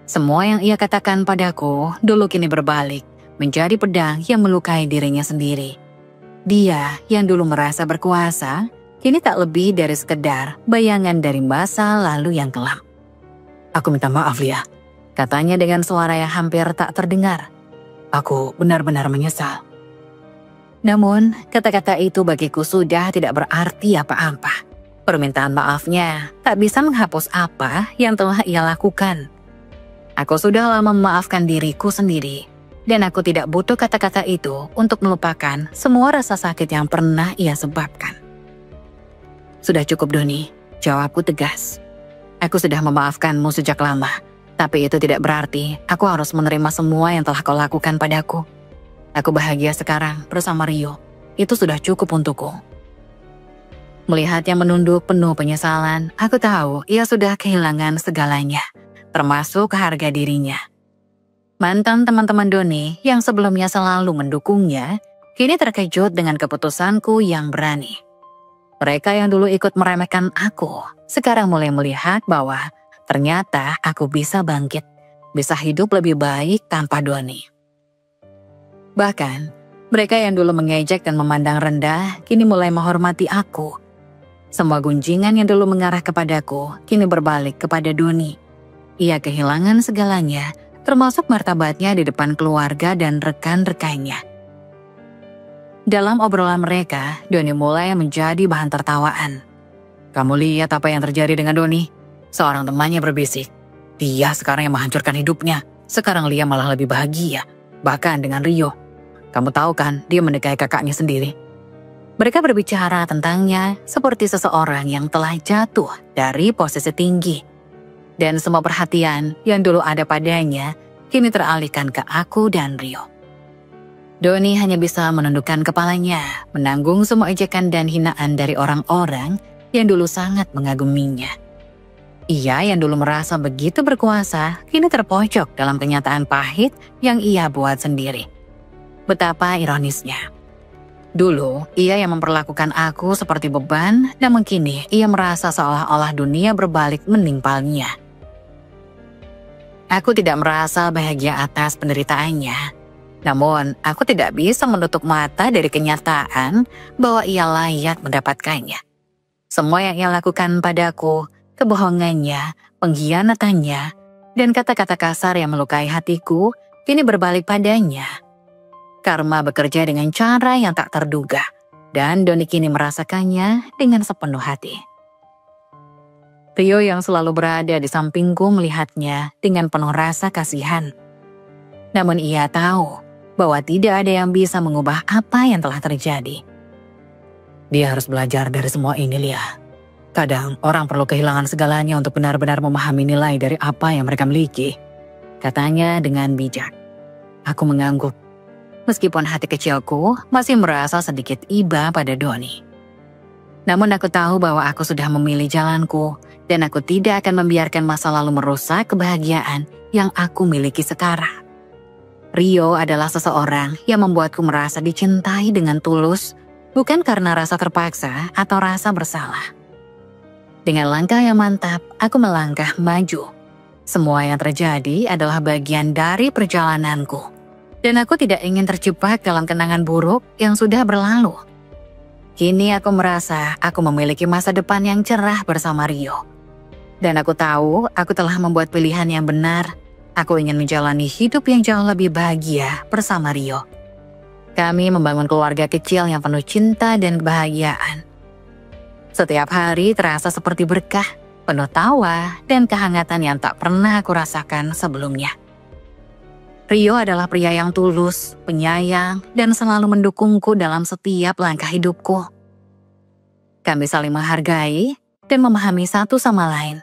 Semua yang ia katakan padaku dulu kini berbalik, menjadi pedang yang melukai dirinya sendiri. Dia yang dulu merasa berkuasa, kini tak lebih dari sekedar bayangan dari masa lalu yang kelam. "Aku minta maaf, Lia," katanya dengan suara yang hampir tak terdengar. "Aku benar-benar menyesal." Namun, kata-kata itu bagiku sudah tidak berarti apa-apa. Permintaan maafnya tak bisa menghapus apa yang telah ia lakukan. Aku sudah lama memaafkan diriku sendiri, dan aku tidak butuh kata-kata itu untuk melupakan semua rasa sakit yang pernah ia sebabkan. "Sudah cukup, Doni," jawabku tegas. "Aku sudah memaafkanmu sejak lama, tapi itu tidak berarti aku harus menerima semua yang telah kau lakukan padaku. Aku bahagia sekarang bersama Rio, itu sudah cukup untukku." Melihatnya menunduk penuh penyesalan, aku tahu ia sudah kehilangan segalanya, termasuk harga dirinya. Mantan teman-teman Doni yang sebelumnya selalu mendukungnya, kini terkejut dengan keputusanku yang berani. Mereka yang dulu ikut meremehkan aku, sekarang mulai melihat bahwa ternyata aku bisa bangkit, bisa hidup lebih baik tanpa Doni. Bahkan, mereka yang dulu mengejek dan memandang rendah, kini mulai menghormati aku. Semua gunjingan yang dulu mengarah kepadaku, kini berbalik kepada Doni. Ia kehilangan segalanya, termasuk martabatnya di depan keluarga dan rekan-rekannya. Dalam obrolan mereka, Doni mulai menjadi bahan tertawaan. "Kamu lihat apa yang terjadi dengan Doni?" Seorang temannya berbisik. "Dia sekarang yang menghancurkan hidupnya. Sekarang Lia malah lebih bahagia, bahkan dengan Rio. Kamu tahu kan, dia menikahi kakaknya sendiri." Mereka berbicara tentangnya seperti seseorang yang telah jatuh dari posisi tinggi. Dan semua perhatian yang dulu ada padanya kini teralihkan ke aku dan Rio. Doni hanya bisa menundukkan kepalanya, menanggung semua ejekan dan hinaan dari orang-orang yang dulu sangat mengaguminya. Ia yang dulu merasa begitu berkuasa, kini terpojok dalam kenyataan pahit yang ia buat sendiri. Betapa ironisnya. Dulu, ia yang memperlakukan aku seperti beban, namun kini ia merasa seolah-olah dunia berbalik menimpalnya. Aku tidak merasa bahagia atas penderitaannya. Namun, aku tidak bisa menutup mata dari kenyataan bahwa ia layak mendapatkannya. Semua yang ia lakukan padaku, kebohongannya, pengkhianatannya, dan kata-kata kasar yang melukai hatiku, kini berbalik padanya. Karma bekerja dengan cara yang tak terduga, dan Doni kini merasakannya dengan sepenuh hati. Rio yang selalu berada di sampingku melihatnya dengan penuh rasa kasihan. Namun ia tahu bahwa tidak ada yang bisa mengubah apa yang telah terjadi. Dia harus belajar dari semua ini, Lia. Kadang orang perlu kehilangan segalanya untuk benar-benar memahami nilai dari apa yang mereka miliki, katanya dengan bijak. Aku mengangguk. Meskipun hati kecilku masih merasa sedikit iba pada Doni. Namun aku tahu bahwa aku sudah memilih jalanku dan aku tidak akan membiarkan masa lalu merusak kebahagiaan yang aku miliki sekarang. Rio adalah seseorang yang membuatku merasa dicintai dengan tulus, bukan karena rasa terpaksa atau rasa bersalah. Dengan langkah yang mantap, aku melangkah maju. Semua yang terjadi adalah bagian dari perjalananku. Dan aku tidak ingin terjebak dalam kenangan buruk yang sudah berlalu. Kini aku merasa aku memiliki masa depan yang cerah bersama Rio. Dan aku tahu aku telah membuat pilihan yang benar. Aku ingin menjalani hidup yang jauh lebih bahagia bersama Rio. Kami membangun keluarga kecil yang penuh cinta dan kebahagiaan. Setiap hari terasa seperti berkah, penuh tawa dan kehangatan yang tak pernah aku rasakan sebelumnya. Rio adalah pria yang tulus, penyayang, dan selalu mendukungku dalam setiap langkah hidupku. Kami saling menghargai dan memahami satu sama lain,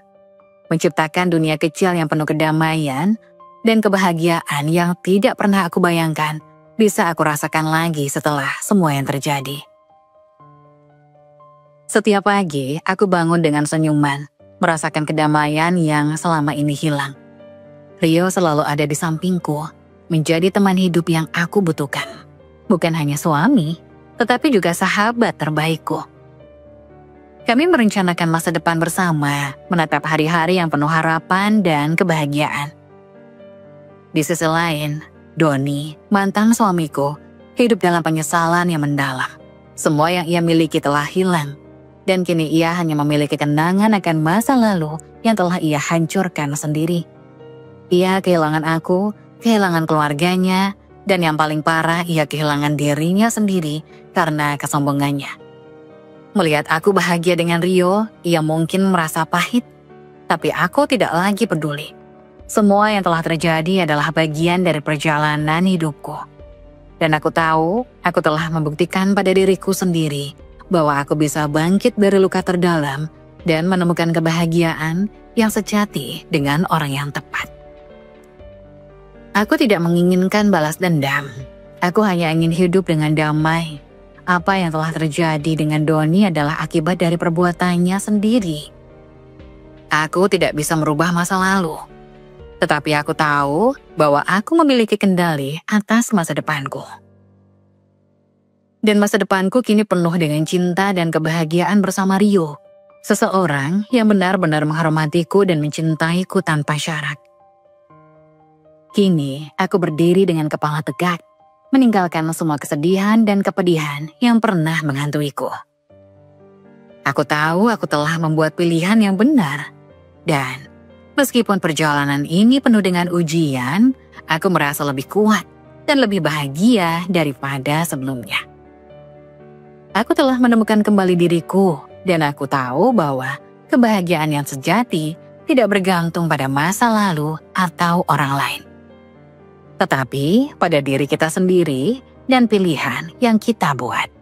menciptakan dunia kecil yang penuh kedamaian dan kebahagiaan yang tidak pernah aku bayangkan bisa aku rasakan lagi setelah semua yang terjadi. Setiap pagi, aku bangun dengan senyuman, merasakan kedamaian yang selama ini hilang. Rio selalu ada di sampingku, menjadi teman hidup yang aku butuhkan. Bukan hanya suami, tetapi juga sahabat terbaikku. Kami merencanakan masa depan bersama, menatap hari-hari yang penuh harapan dan kebahagiaan. Di sisi lain, Doni, mantan suamiku, hidup dalam penyesalan yang mendalam. Semua yang ia miliki telah hilang, dan kini ia hanya memiliki kenangan akan masa lalu yang telah ia hancurkan sendiri. Ia kehilangan aku, kehilangan keluarganya, dan yang paling parah ia kehilangan dirinya sendiri karena kesombongannya. Melihat aku bahagia dengan Rio, ia mungkin merasa pahit, tapi aku tidak lagi peduli. Semua yang telah terjadi adalah bagian dari perjalanan hidupku. Dan aku tahu, aku telah membuktikan pada diriku sendiri bahwa aku bisa bangkit dari luka terdalam dan menemukan kebahagiaan yang sejati dengan orang yang tepat. Aku tidak menginginkan balas dendam. Aku hanya ingin hidup dengan damai. Apa yang telah terjadi dengan Doni adalah akibat dari perbuatannya sendiri. Aku tidak bisa merubah masa lalu. Tetapi aku tahu bahwa aku memiliki kendali atas masa depanku. Dan masa depanku kini penuh dengan cinta dan kebahagiaan bersama Rio. Seseorang yang benar-benar menghormatiku dan mencintaiku tanpa syarat. Kini aku berdiri dengan kepala tegak, meninggalkan semua kesedihan dan kepedihan yang pernah menghantuiku. Aku tahu aku telah membuat pilihan yang benar. Dan meskipun perjalanan ini penuh dengan ujian, aku merasa lebih kuat dan lebih bahagia daripada sebelumnya. Aku telah menemukan kembali diriku, dan aku tahu bahwa kebahagiaan yang sejati tidak bergantung pada masa lalu atau orang lain. Tetapi pada diri kita sendiri dan pilihan yang kita buat.